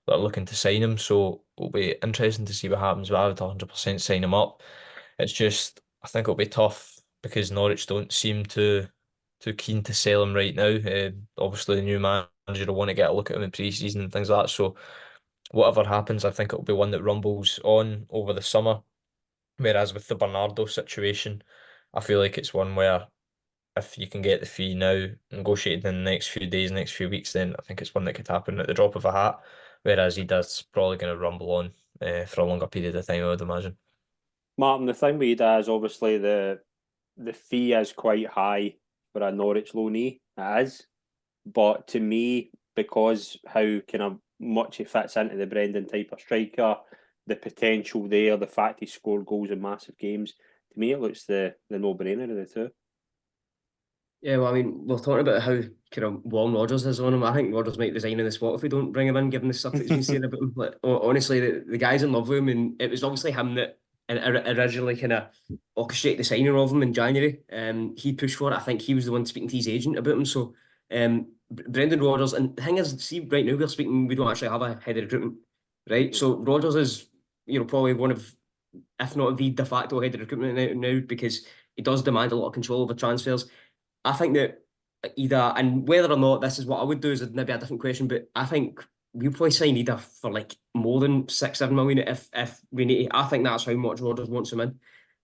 looking to sign him. So it'll be interesting to see what happens. But I would 100% sign him up. It's just, I think it'll be tough because Norwich don't seem too keen to sell him right now. Obviously, the new manager will want to get a look at him in pre-season and things like that. So whatever happens, I think it'll be one that rumbles on over the summer. Whereas with the Bernardo situation, I feel like it's one where if you can get the fee now negotiated in the next few days, next few weeks, then I think it's one that could happen at the drop of a hat. Whereas he does probably going to rumble on for a longer period of time, I would imagine.
Martin, the thing with Ida is obviously the fee is quite high for a Norwich loanee. It is. But to me, because how kind of much he fits into the Brendan type of striker, the potential there, the fact he scored goals in massive games, to me it looks the no-brainer of the two.
Yeah, well, I mean, we're talking about how kind of warm Rodgers is on him. I think Rodgers might resign in the spot if we don't bring him in, given the stuff that he's been saying about him. Like, honestly, the guy's in love with him, and it was obviously him that originally kind of orchestrated the signing of him in January. He pushed for it. I think he was the one speaking to his agent about him. So, Brendan Rodgers, and the thing is, see, right now we're speaking, we don't actually have a head of recruitment, right? So Rodgers is, probably one of, if not the de facto head of recruitment now, because he does demand a lot of control over transfers. I think that either, and whether or not this is what I would do is maybe a different question, but I think we'll probably sign either for like more than 6-7 million if we need to. I think that's how much Rodgers wants him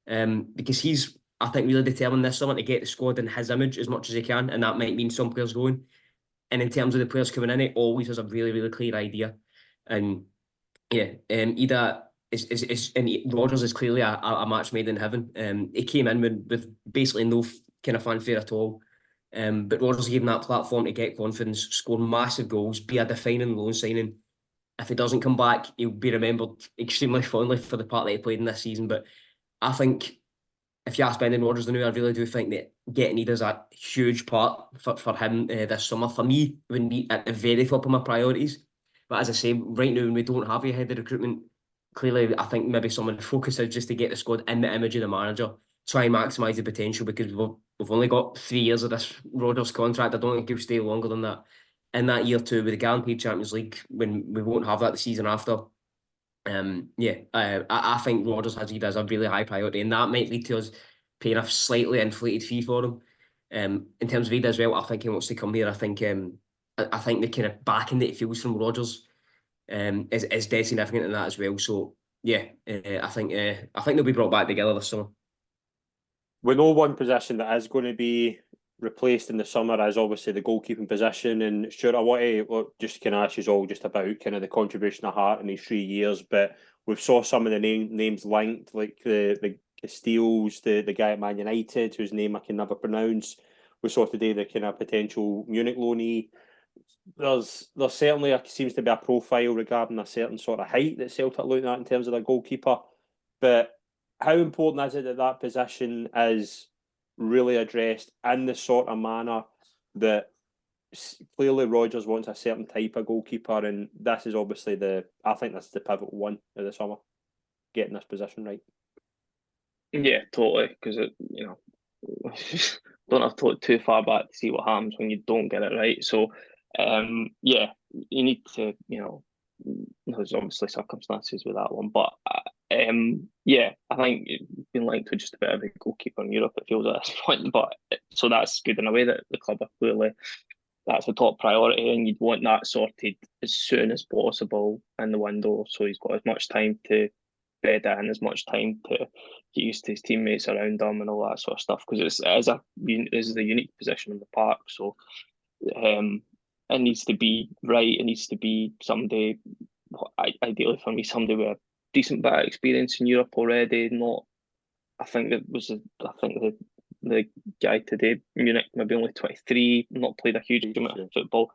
in. Because he's, I think, really determined this summer to get the squad in his image as much as he can, and that might mean some players going. And in terms of the players coming in, it always has a really, really clear idea. And yeah, either is and Rodgers is clearly a match made in heaven. He came in with basically no kind of fanfare at all. But Rodgers gave him that platform to get confidence, score massive goals, be a defining loan signing. If he doesn't come back, he'll be remembered extremely fondly for the part that he played in this season. But I think if you ask Brendan Rodgers now, I really do think that getting Ida is a huge part for him this summer. For me, it wouldn't be at the very top of my priorities. But as I say, right now, when we don't have a head of recruitment, clearly, I think maybe someone focus is just to get the squad in the image of the manager, try and maximise the potential, because we've only got 3 years of this Rodgers contract. I don't think he'll stay longer than that. In that year too, with the guaranteed Champions League, when we won't have that the season after. I think Rodgers has Ida as a really high priority, and that might lead to us paying a slightly inflated fee for him. In terms of Ida as well, I think he wants to come here. I think the kind of backing that it feels from Rodgers is dead significant in that as well. So yeah, I think they'll be brought back together this summer.
We know one position that is going to be replaced in the summer is obviously the goalkeeping position. And sure, I want to just kind of ask you all just about kind of the contribution of Hart in these 3 years. But we've saw some of the names linked, like the Castiles, the guy at Man United, whose name I can never pronounce. We saw today the kind of potential Munich loanee. There's certainly seems to be a profile regarding a certain sort of height that Celtic are looking at in terms of their goalkeeper. But how important is it that position is really addressed in the sort of manner that clearly Rodgers wants a certain type of goalkeeper, and this is obviously I think that's the pivotal one of the summer, getting this position right.
Yeah, totally. Because don't have to look too far back to see what happens when you don't get it right. So, yeah, you need to, there's obviously circumstances with that one, but yeah, I think it's been linked to just about every goalkeeper in Europe. It feels at this point, but so that's good in a way that the club are clearly that's the top priority, and you'd want that sorted as soon as possible in the window, so he's got as much time to bed in, as much time to get used to his teammates around him and all that sort of stuff. Because it is a unique position in the park, so it needs to be right. It needs to be somebody, ideally for me, somebody with a decent bit of experience in Europe already. Not, I think the guy today, Munich, maybe only 23, not played a huge amount of football.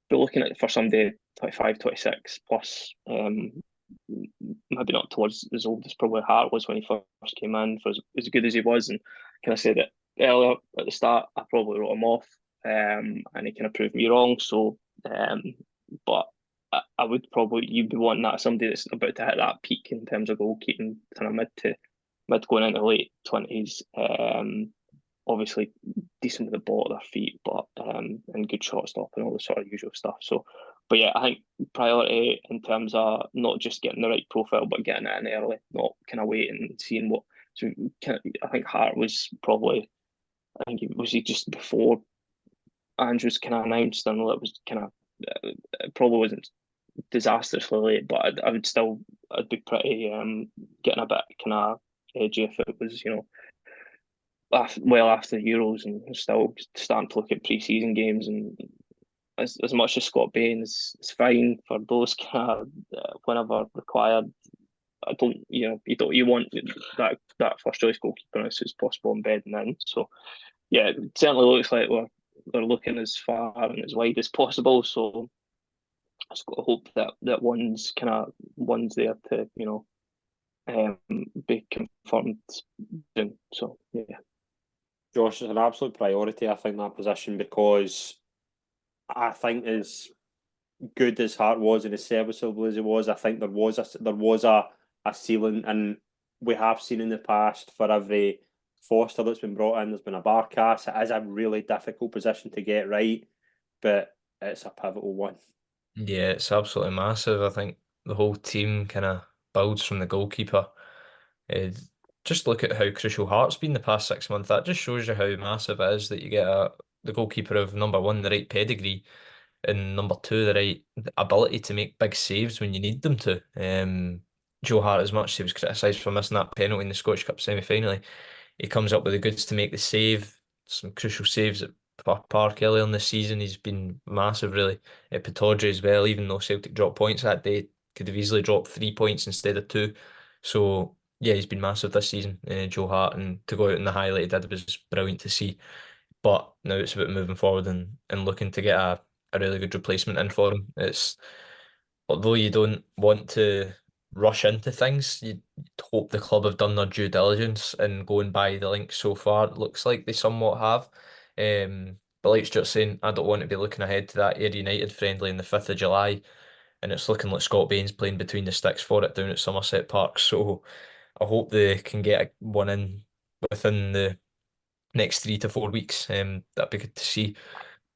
But looking at for somebody 25, 26 plus, maybe not towards as old as probably Hart was when he first came in, for as good as he was. And can I say that earlier at the start, I probably wrote him off, and he kind of proved me wrong. So, but I would probably, you'd be wanting that somebody that's about to hit that peak in terms of goalkeeping, kind of mid going into late 20s. Obviously decent with the ball at their feet, but and good shot stop and all the sort of usual stuff. So, but yeah, I think priority in terms of not just getting the right profile, but getting it in early, not kind of waiting and seeing what. So, I think Hart was probably, he just before Andrews kind of announced, and it was kind of it probably wasn't disastrously late, but I'd be pretty getting a bit kind of edgy if it was well after the Euros and still starting to look at pre-season games. And as much as Scott Bain is fine for those kind of whenever required, I don't you want that first choice goalkeeper as soon as possible embedding in. So yeah, it certainly looks like we're looking as far and as wide as possible. So I just got to hope that one's there to be confirmed soon. So yeah.
Josh, is an absolute priority, I think, that position, because I think as good as Hart was and as serviceable as he was, I think there was a ceiling, and we have seen in the past for every Foster that's been brought in, there's been a Barkas. It is a really difficult position to get right, but it's a pivotal one.
Yeah, it's absolutely massive. I think the whole team kind of builds from the goalkeeper. Uh, just look at how crucial Hart's been the past 6 months. That just shows you how massive it is that you get the goalkeeper of number one, the right pedigree, and number two, the right ability to make big saves when you need them to. Joe Hart, as much as he was criticised for missing that penalty in the Scottish Cup semi-final, he comes up with the goods to make the save. Some crucial saves at Park earlier in the season. He's been massive, really. At Pittodrie as well, even though Celtic dropped points that day, could have easily dropped 3 points instead of two. So yeah, he's been massive this season, Joe Hart, and to go out in the highlight he did was brilliant to see. But now it's about moving forward and looking to get a really good replacement in for him. It's although you don't want to rush into things, you hope the club have done their due diligence and going by the links so far. It looks like they somewhat have. But like Stuart's saying, I don't want to be looking ahead to that Ayr United friendly on the 5th of July, and it's looking like Scott Bain's playing between the sticks for it down at Somerset Park. So I hope they can get one in within the next 3 to 4 weeks. That'd be good to see.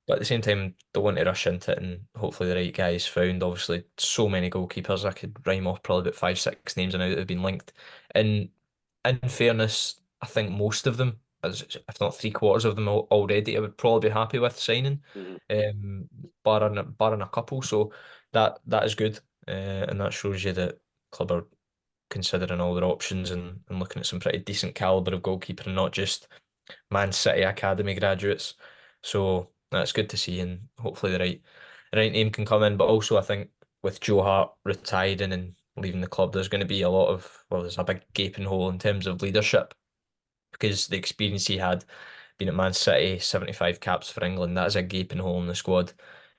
But at the same time, don't want to rush into it, and hopefully the right guy is found. Obviously, so many goalkeepers. I could rhyme off probably about 5, 6 names now that have been linked. And in fairness, I think most of them, if not three-quarters of them already, I would probably be happy with signing, barring a couple. So that is good, and that shows you that club are considering all their options and looking at some pretty decent caliber of goalkeeper and not just Man City academy graduates. So that's good to see, and hopefully the right name can come in. But also, I think with Joe Hart retiring and leaving the club, there's going to be there's a big gaping hole in terms of leadership, because the experience he had being at Man City, 75 caps for England, that is a gaping hole in the squad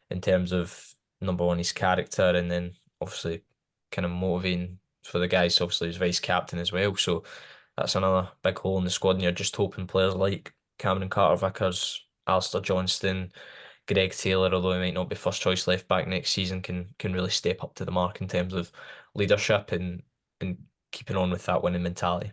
in terms of number one, his character, and then obviously kind of motivating for the guys. Obviously, he's vice captain as well, so that's another big hole in the squad. And you're just hoping players like Cameron Carter-Vickers, Alistair Johnston, Greg Taylor, although he might not be first choice left back next season, can really step up to the mark in terms of leadership and keeping on with that winning mentality.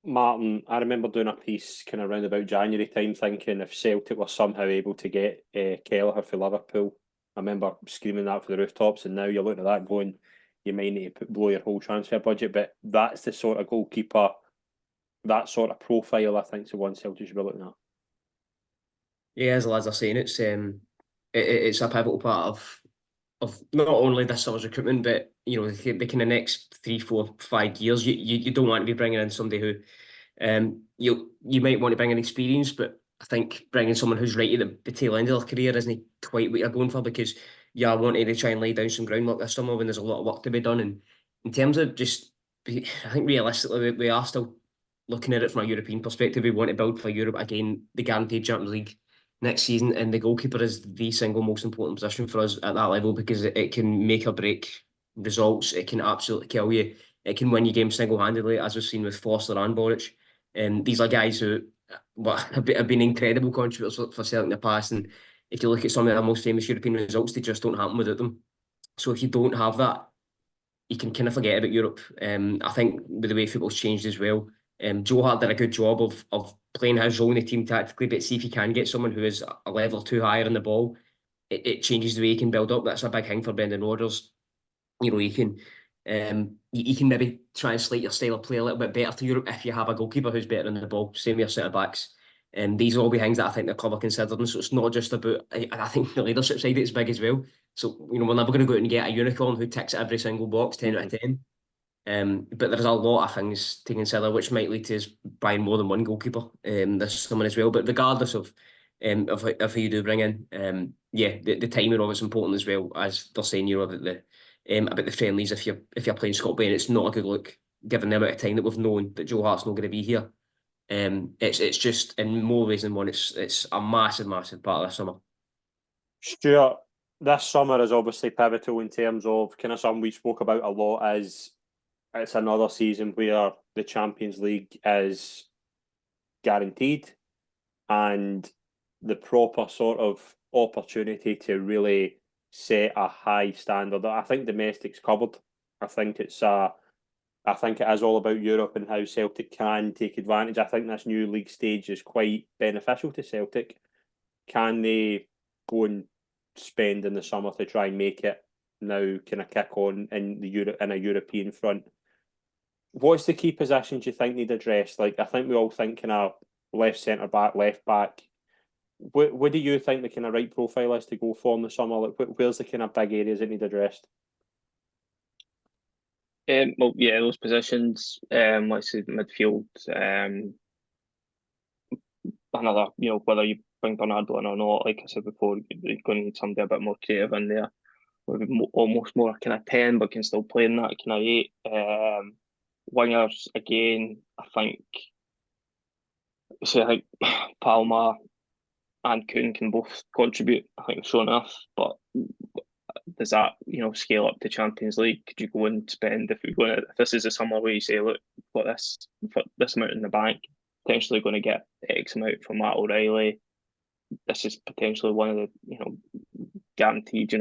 Martin, I remember doing a piece kind of around about January time thinking if Celtic were somehow able to get Kelleher for Liverpool, I remember screaming that for the rooftops, and now you're looking at that going, you might need to blow your whole transfer budget, but that's the sort of goalkeeper, that sort of profile I think is the one Celtic should be looking at.
Yeah, as the lads are saying, it's a pivotal part of not only this summer's recruitment, but the kind of next 3, 4, 5 years. You don't want to be bringing in somebody who, you might want to bring in experience, but I think bringing someone who's right at the tail end of their career isn't quite what you're going for, because you are wanting to try and lay down some groundwork this summer when there's a lot of work to be done. And in terms of I think realistically we are still looking at it from a European perspective. We want to build for Europe again, the guaranteed Champions League next season, and the goalkeeper is the single most important position for us at that level, because it can make or break results. It can absolutely kill you. It can win you games single-handedly, as we've seen with Foster and Boric. These are guys who have been incredible contributors for Celtic in the past, and if you look at some of the most famous European results, they just don't happen without them. So if you don't have that, you can kind of forget about Europe. I think with the way football's changed as well, Joe Hart did a good job of playing his role in the team tactically, but see if you can get someone who is a level or two higher in the ball, it changes the way you can build up. That's a big thing for Brendan Rodgers. You can maybe translate your style of play a little bit better to Europe if you have a goalkeeper who's better in the ball. Same with your centre backs. These will all be things that I think the club are considering. So it's not just about, I think the leadership side is big as well. So we're never going to go out and get a unicorn who ticks every single box 10 out of 10. But there's a lot of things to consider, which might lead to us buying more than one goalkeeper this summer as well. But regardless of who you do bring in, the timing of it's important as well, as they're saying, about the friendlies. If you're playing Scotland, it's not a good look given the amount of time that we've known that Joe Hart's not going to be here. It's just in more ways than one. It's a massive part of this summer.
Stuart, this summer is obviously pivotal in terms of kind of something we spoke about a lot, as it's another season where the Champions League is guaranteed, and the proper sort of opportunity to really set a high standard. I think domestic's covered. I think it is all about Europe and how Celtic can take advantage. I think this new league stage is quite beneficial to Celtic. Can they go and spend in the summer to try and make it now kind of kick on in a European front? What's the key positions you think need addressed? Like, I think we all think kind of left centre back, left back. What do you think the kind of right profile is to go for in the summer? Like, where's the kind of big areas that need addressed?
Those positions, let's say midfield, another, whether you bring Bernardo in or not, like I said before, you're going to need somebody a bit more creative in there, almost more kind of 10, but can still play in that kind of 8. Wingers, again, I think Palma and Kuhn can both contribute. I think sure enough, but does that scale up to Champions League? Could you go and spend, if this is a summer where you say, look, we've got this amount in the bank, potentially going to get X amount from Matt O'Reilly. This is potentially one of the guaranteed.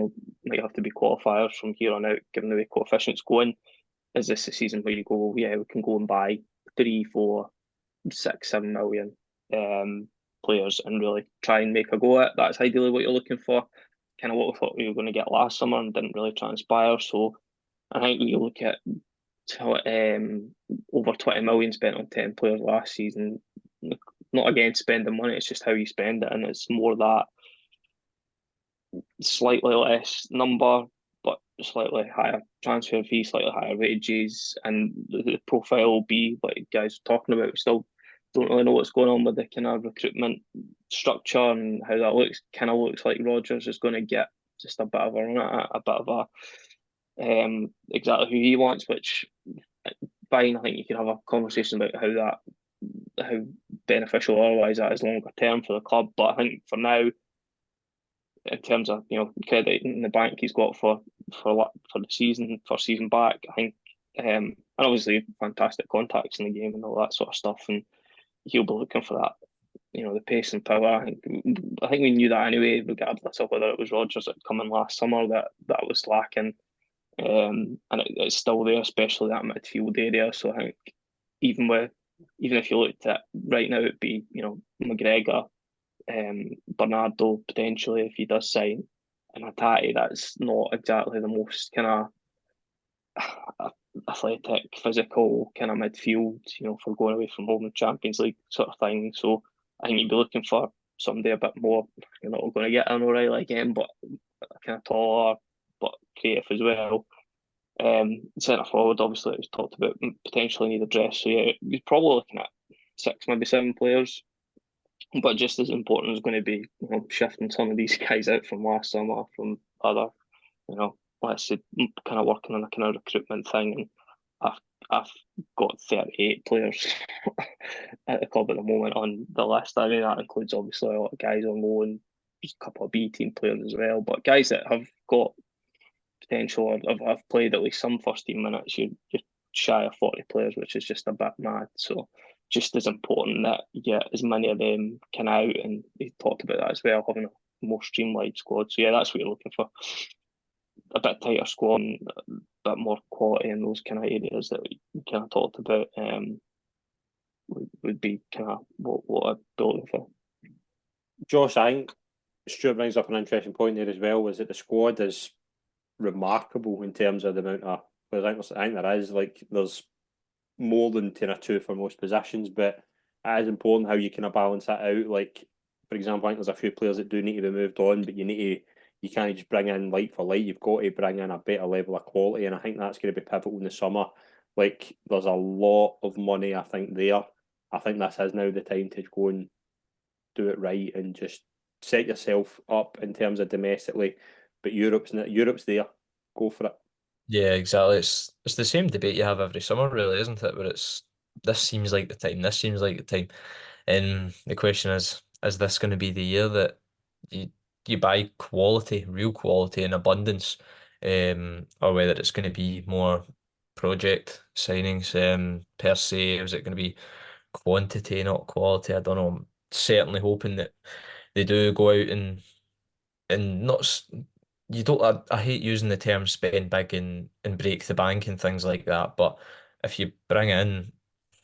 Might have to be qualifiers from here on out, given the way coefficients going. Is this a season where you go, we can go and buy 3, 4, 6, 7 million players and really try and make a go at it? That's ideally what you're looking for. Kind of what we thought we were going to get last summer and didn't really transpire. So I think when you look at over 20 million spent on 10 players last season, not against spending money, it's just how you spend it, and it's more that slightly less number, but slightly higher transfer fee, slightly higher wages, and the profile will be like guys were talking about. We still don't really know what's going on with the kind of recruitment structure and how that looks. Kind of looks like Rodgers is going to get just a bit of a run at it, a bit of a exactly who he wants, which fine. I think you can have a conversation about how beneficial or otherwise that is longer term for the club. But I think for now, in terms of credit in the bank he's got for the season back, I think, and obviously fantastic contacts in the game and all that sort of stuff, and he'll be looking for that, the pace and power. I think we knew that anyway, regardless of whether it was Rodgers that come in last summer that was lacking, and it's still there, especially that midfield area. So I think even with even if you looked at right now, it'd be, McGregor, Bernardo potentially if he does sign, and Hatate. That's not exactly the most kind of athletic, physical kind of midfield, for going away from home in Champions League sort of thing. So I think you'd be looking for somebody a bit more. You're not going to get an O'Reilly again, but kind of taller, but creative as well. Centre forward, obviously, it was talked about potentially need a dress. So yeah, you're probably looking at 6, maybe 7 players. But just as important is going to be shifting some of these guys out from last summer, from other, let's say, kind of working on a kind of recruitment thing. And I've got 38 players at the club at the moment on the list. I mean, that includes obviously a lot of guys on loan, just a couple of B team players as well, but guys that have got potential or have played at least some first team minutes. You're shy of 40 players, which is just a bit mad. So just as important that you get as many of them can out, and he talked about that as well, having a more streamlined squad. So yeah, that's what you're looking for. A bit tighter squad and a bit more quality in those kind of areas that we kind of talked about would be kind of what I'd be looking for.
Josh, I think Stuart brings up an interesting point there as well, was that the squad is remarkable in terms of the amount of, I think there is, like, there's more than 10 or 2 for most positions, but it is important how you kind of balance that out. Like, for example, I think there's a few players that do need to be moved on, but you can't just bring in light for light. You've got to bring in a better level of quality, and I think that's going to be pivotal in the summer. Like, there's a lot of money, I think, there. I think this is now the time to go and do it right and just set yourself up in terms of domestically. But Europe's there. Go for it.
Yeah, exactly. It's the same debate you have every summer, really, isn't it? Where it's this seems like the time, this seems like the time. And the question is this going to be the year that you buy quality, real quality in abundance, or whether it's going to be more project signings, per se? Is it going to be quantity, not quality? I don't know. I'm certainly hoping that they do go out and not you don't I hate using the term spend big and break the bank and things like that, but if you bring in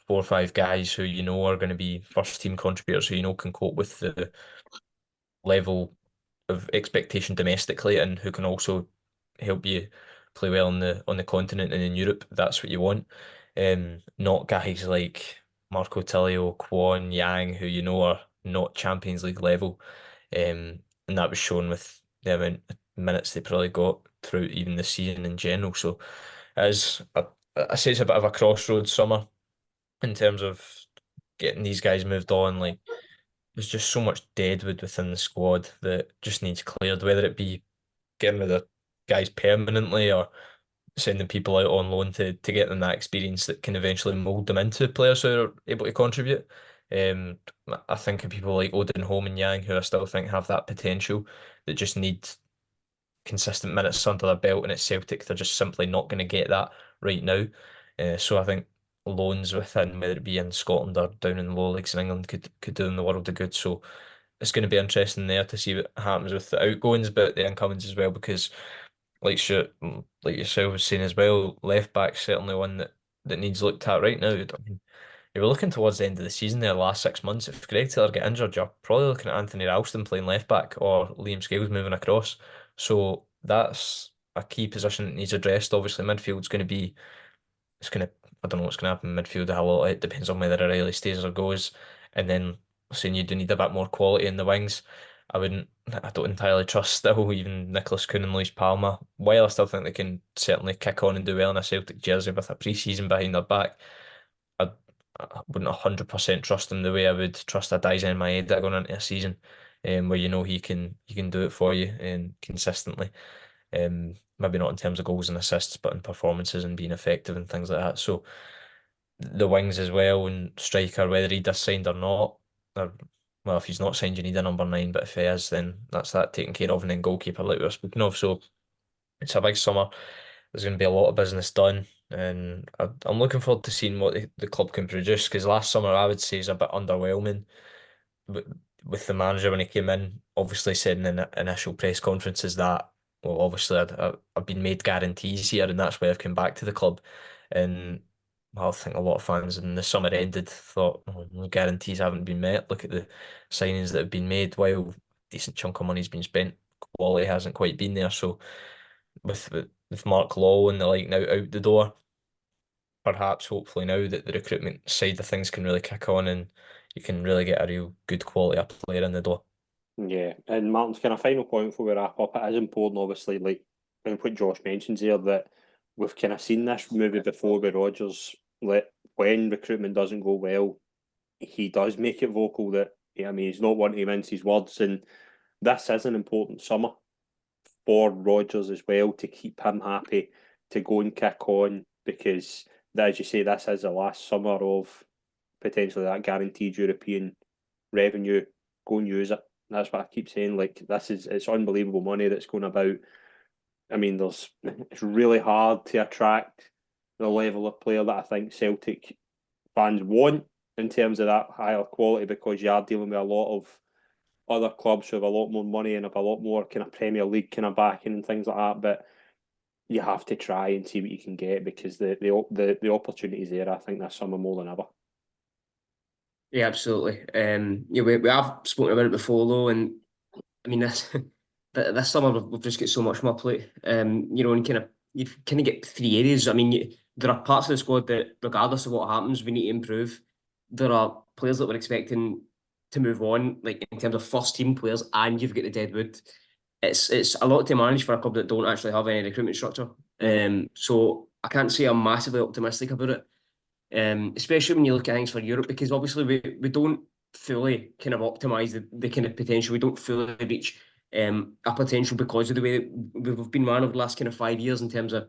4 or 5 guys who you know are going to be first team contributors, who you know can cope with the level of expectation domestically and who can also help you play well on the continent and in Europe, that's what you want. Not guys like Marco Tilio, Kwon, Yang, who you know are not Champions League level. And that was shown with the amount of minutes they probably got through even the season in general. So as I say, it's a bit of a crossroads summer in terms of getting these guys moved on. Like, there's just so much deadwood within the squad that just needs cleared, whether it be getting rid of guys permanently or sending people out on loan to get them that experience that can eventually mould them into players who are able to contribute. Um, I think of people like Odin Holm and Yang, who I still think have that potential, that just need consistent minutes under their belt, and at Celtic they're just simply not going to get that right now. So I think loans within, whether it be in Scotland or down in the lower leagues in England, could do them the world of good. So it's going to be interesting there to see what happens with the outgoings, but the incomings as well, because like yourself was saying as well, left back certainly one that needs looked at right now. I mean, you were looking towards the end of the season there, last 6 months. If Greg Taylor get injured, you're probably looking at Anthony Ralston playing left back or Liam Scales moving across. So that's a key position that needs addressed. Obviously, midfield's going to be, it's going to, I don't know what's going to happen in midfield. A lot, it depends on whether O'Reilly stays or goes. And then saying you do need a bit more quality in the wings. I don't entirely trust still even Nicholas Kuhn and Luis Palma. While I still think they can certainly kick on and do well in a Celtic jersey with a pre-season behind their back, I, I wouldn't 100% trust them the way I would trust a Daizen Maeda going into a season, where you know he can do it for you and consistently. Maybe not in terms of goals and assists, but in performances and being effective and things like that. So the wings as well and striker, whether he does signed or not, or well, if he's not signed, you need a number 9, but if he is, then that's that taken care of, and then goalkeeper, like we were speaking of. So it's a big summer. There's going to be a lot of business done, and I'm looking forward to seeing what the club can produce. Because last summer, I would say, is a bit underwhelming with the manager when he came in. Obviously, said in initial press conferences that, well, obviously I've been made guarantees here, and that's why I've come back to the club. And I think a lot of fans in the summer ended thought, "Oh, guarantees haven't been met. Look at the signings that have been made. While a decent chunk of money's been spent, quality hasn't quite been there." So with Mark Law and the like now out the door, perhaps hopefully now that the recruitment side of things can really kick on and you can really get a real good quality player in the door.
Yeah, and Martin's kind of final point before we wrap up. It is important, obviously, like and what Josh mentions here, that we've kind of seen this movie before with Rodgers. Like when recruitment doesn't go well, he does make it vocal that he's not one to mince his words, and this is an important summer for Rodgers as well to keep him happy to go and kick on because, as you say, this is the last summer of potentially that guaranteed European revenue. Go and use it. That's what I keep saying. Like it's unbelievable money that's going about. I mean, it's really hard to attract the level of player that I think Celtic fans want in terms of that higher quality because you are dealing with a lot of other clubs who have a lot more money and have a lot more kind of Premier League kind of backing and things like that. But you have to try and see what you can get because the opportunity's there. I think this summer more than ever.
Yeah, absolutely. We have spoken about it before though, and I mean this summer we've just got so much more plate. And you've kind of get three areas. I mean, there are parts of the squad that, regardless of what happens, we need to improve. There are players that we're expecting to move on, like in terms of first team players, and you've got the deadwood. It's a lot to manage for a club that don't actually have any recruitment structure. So I can't say I'm massively optimistic about it. Especially when you look at things for Europe, because obviously we don't fully kind of optimise the kind of potential. We don't fully reach a potential because of the way that we've been run over the last kind of 5 years in terms of,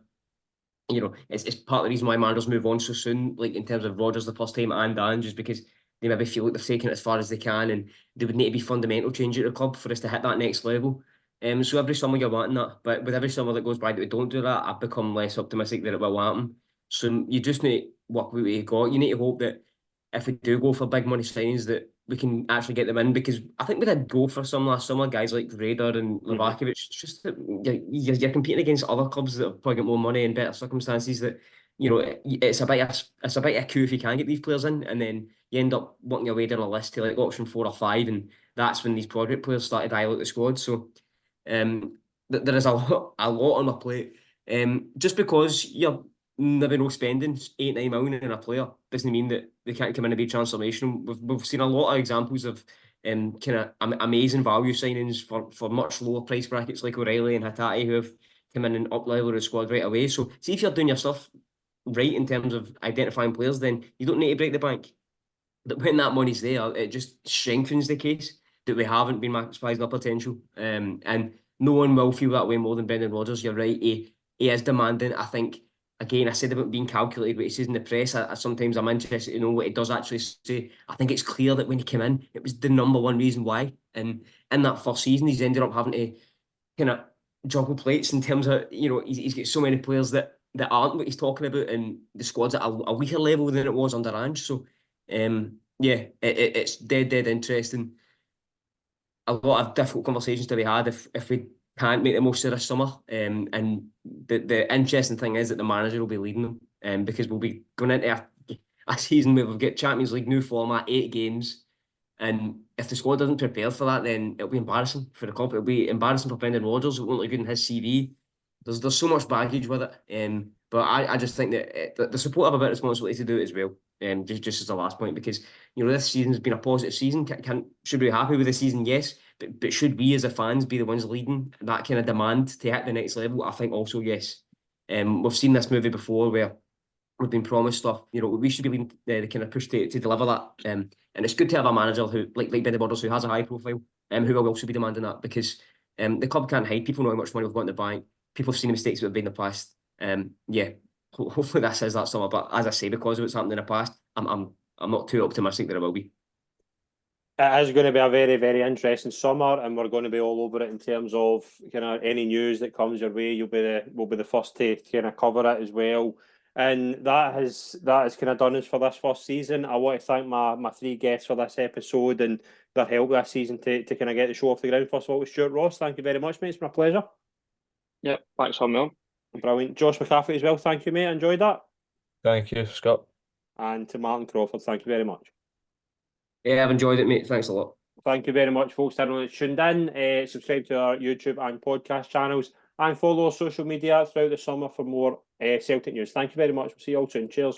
it's part of the reason why managers move on so soon, like in terms of Rodgers the first time and Dan, just because they maybe feel like they've taken it as far as they can and there would need to be fundamental change at the club for us to hit that next level. So every summer you're wanting that, but with every summer that goes by that we don't do that, I've become less optimistic that it will happen. So you just need to work with what you got. You need to hope that if we do go for big money signings, that we can actually get them in, because I think we did go for some last summer, guys like Raider and Livakovic. It's just that you're competing against other clubs that have probably got more money and better circumstances. That it's a bit of a coup if you can get these players in, and then you end up working your way down a list to like option 4 or 5, and that's when these project players start to dial out the squad. So there is a lot on my plate. Just because you're maybe no spending 8-9 million in a player doesn't mean that they can't come in and be transformational. We've seen a lot of examples of kind of amazing value signings for much lower price brackets like O'Reilly and Hatate, who have come in and up-leveled the squad right away. So see if you're doing your stuff right in terms of identifying players, then you don't need to break the bank. But when that money's there, it just strengthens the case that we haven't been maximising our potential. And no one will feel that way more than Brendan Rodgers. You're right. He is demanding. I think, again, I said about being calculated, what he says in the press. Sometimes I'm interested to know what he does actually say. I think it's clear that when he came in, it was the number one reason why. And in that first season, he's ended up having to kind of juggle plates in terms of, he's got so many players that aren't what he's talking about, and the squad's at a weaker level than it was under Ange. So, it's dead interesting. A lot of difficult conversations to be had if we can't make the most of this summer. And the interesting thing is that the manager will be leading them, because we'll be going into a season where we've got Champions League new format, 8 games, and if the squad doesn't prepare for that, then it'll be embarrassing for the club. It'll be embarrassing for Brendan Rodgers. It won't look good in his CV. There's so much baggage with it. But I just think that the support have a bit of responsibility to do it as well. Just as the last point, because this season's been a positive season. Should we be happy with the season? Yes, but should we as the fans be the ones leading that kind of demand to hit the next level? I think also yes. We've seen this movie before where we've been promised stuff. We should be leading the kind of push to deliver that. And it's good to have a manager who, like Brendan Rodgers, who has a high profile, who will also be demanding that, because the club can't hide. People know how much money we've got in the bank. People have seen the mistakes that have been in the past. Hopefully this is that summer. But as I say, because of what's happened in the past, I'm not too optimistic that it will be.
It is going to be a very, very interesting summer, and we're going to be all over it in terms of kind of any news that comes your way. We'll be the first to kind of cover it as well. And that is kind of done us for this first season. I want to thank my 3 guests for this episode and their help this season to kind of get the show off the ground. First of all, with Stewart Ross, thank you very much, mate. It's been a pleasure.
Yep, thanks for me on.
Brilliant. Josh McCafferty as well, thank you, mate. I enjoyed that.
Thank you, Scott.
and to Martin Crawford, thank you very much.
Yeah, I've enjoyed it, mate. Thanks a lot.
Thank you very much, folks. Everyone that's tuned in, subscribe to our YouTube and podcast channels, and follow our social media throughout the summer for more Celtic news. Thank you very much. We'll see you all soon. Cheers.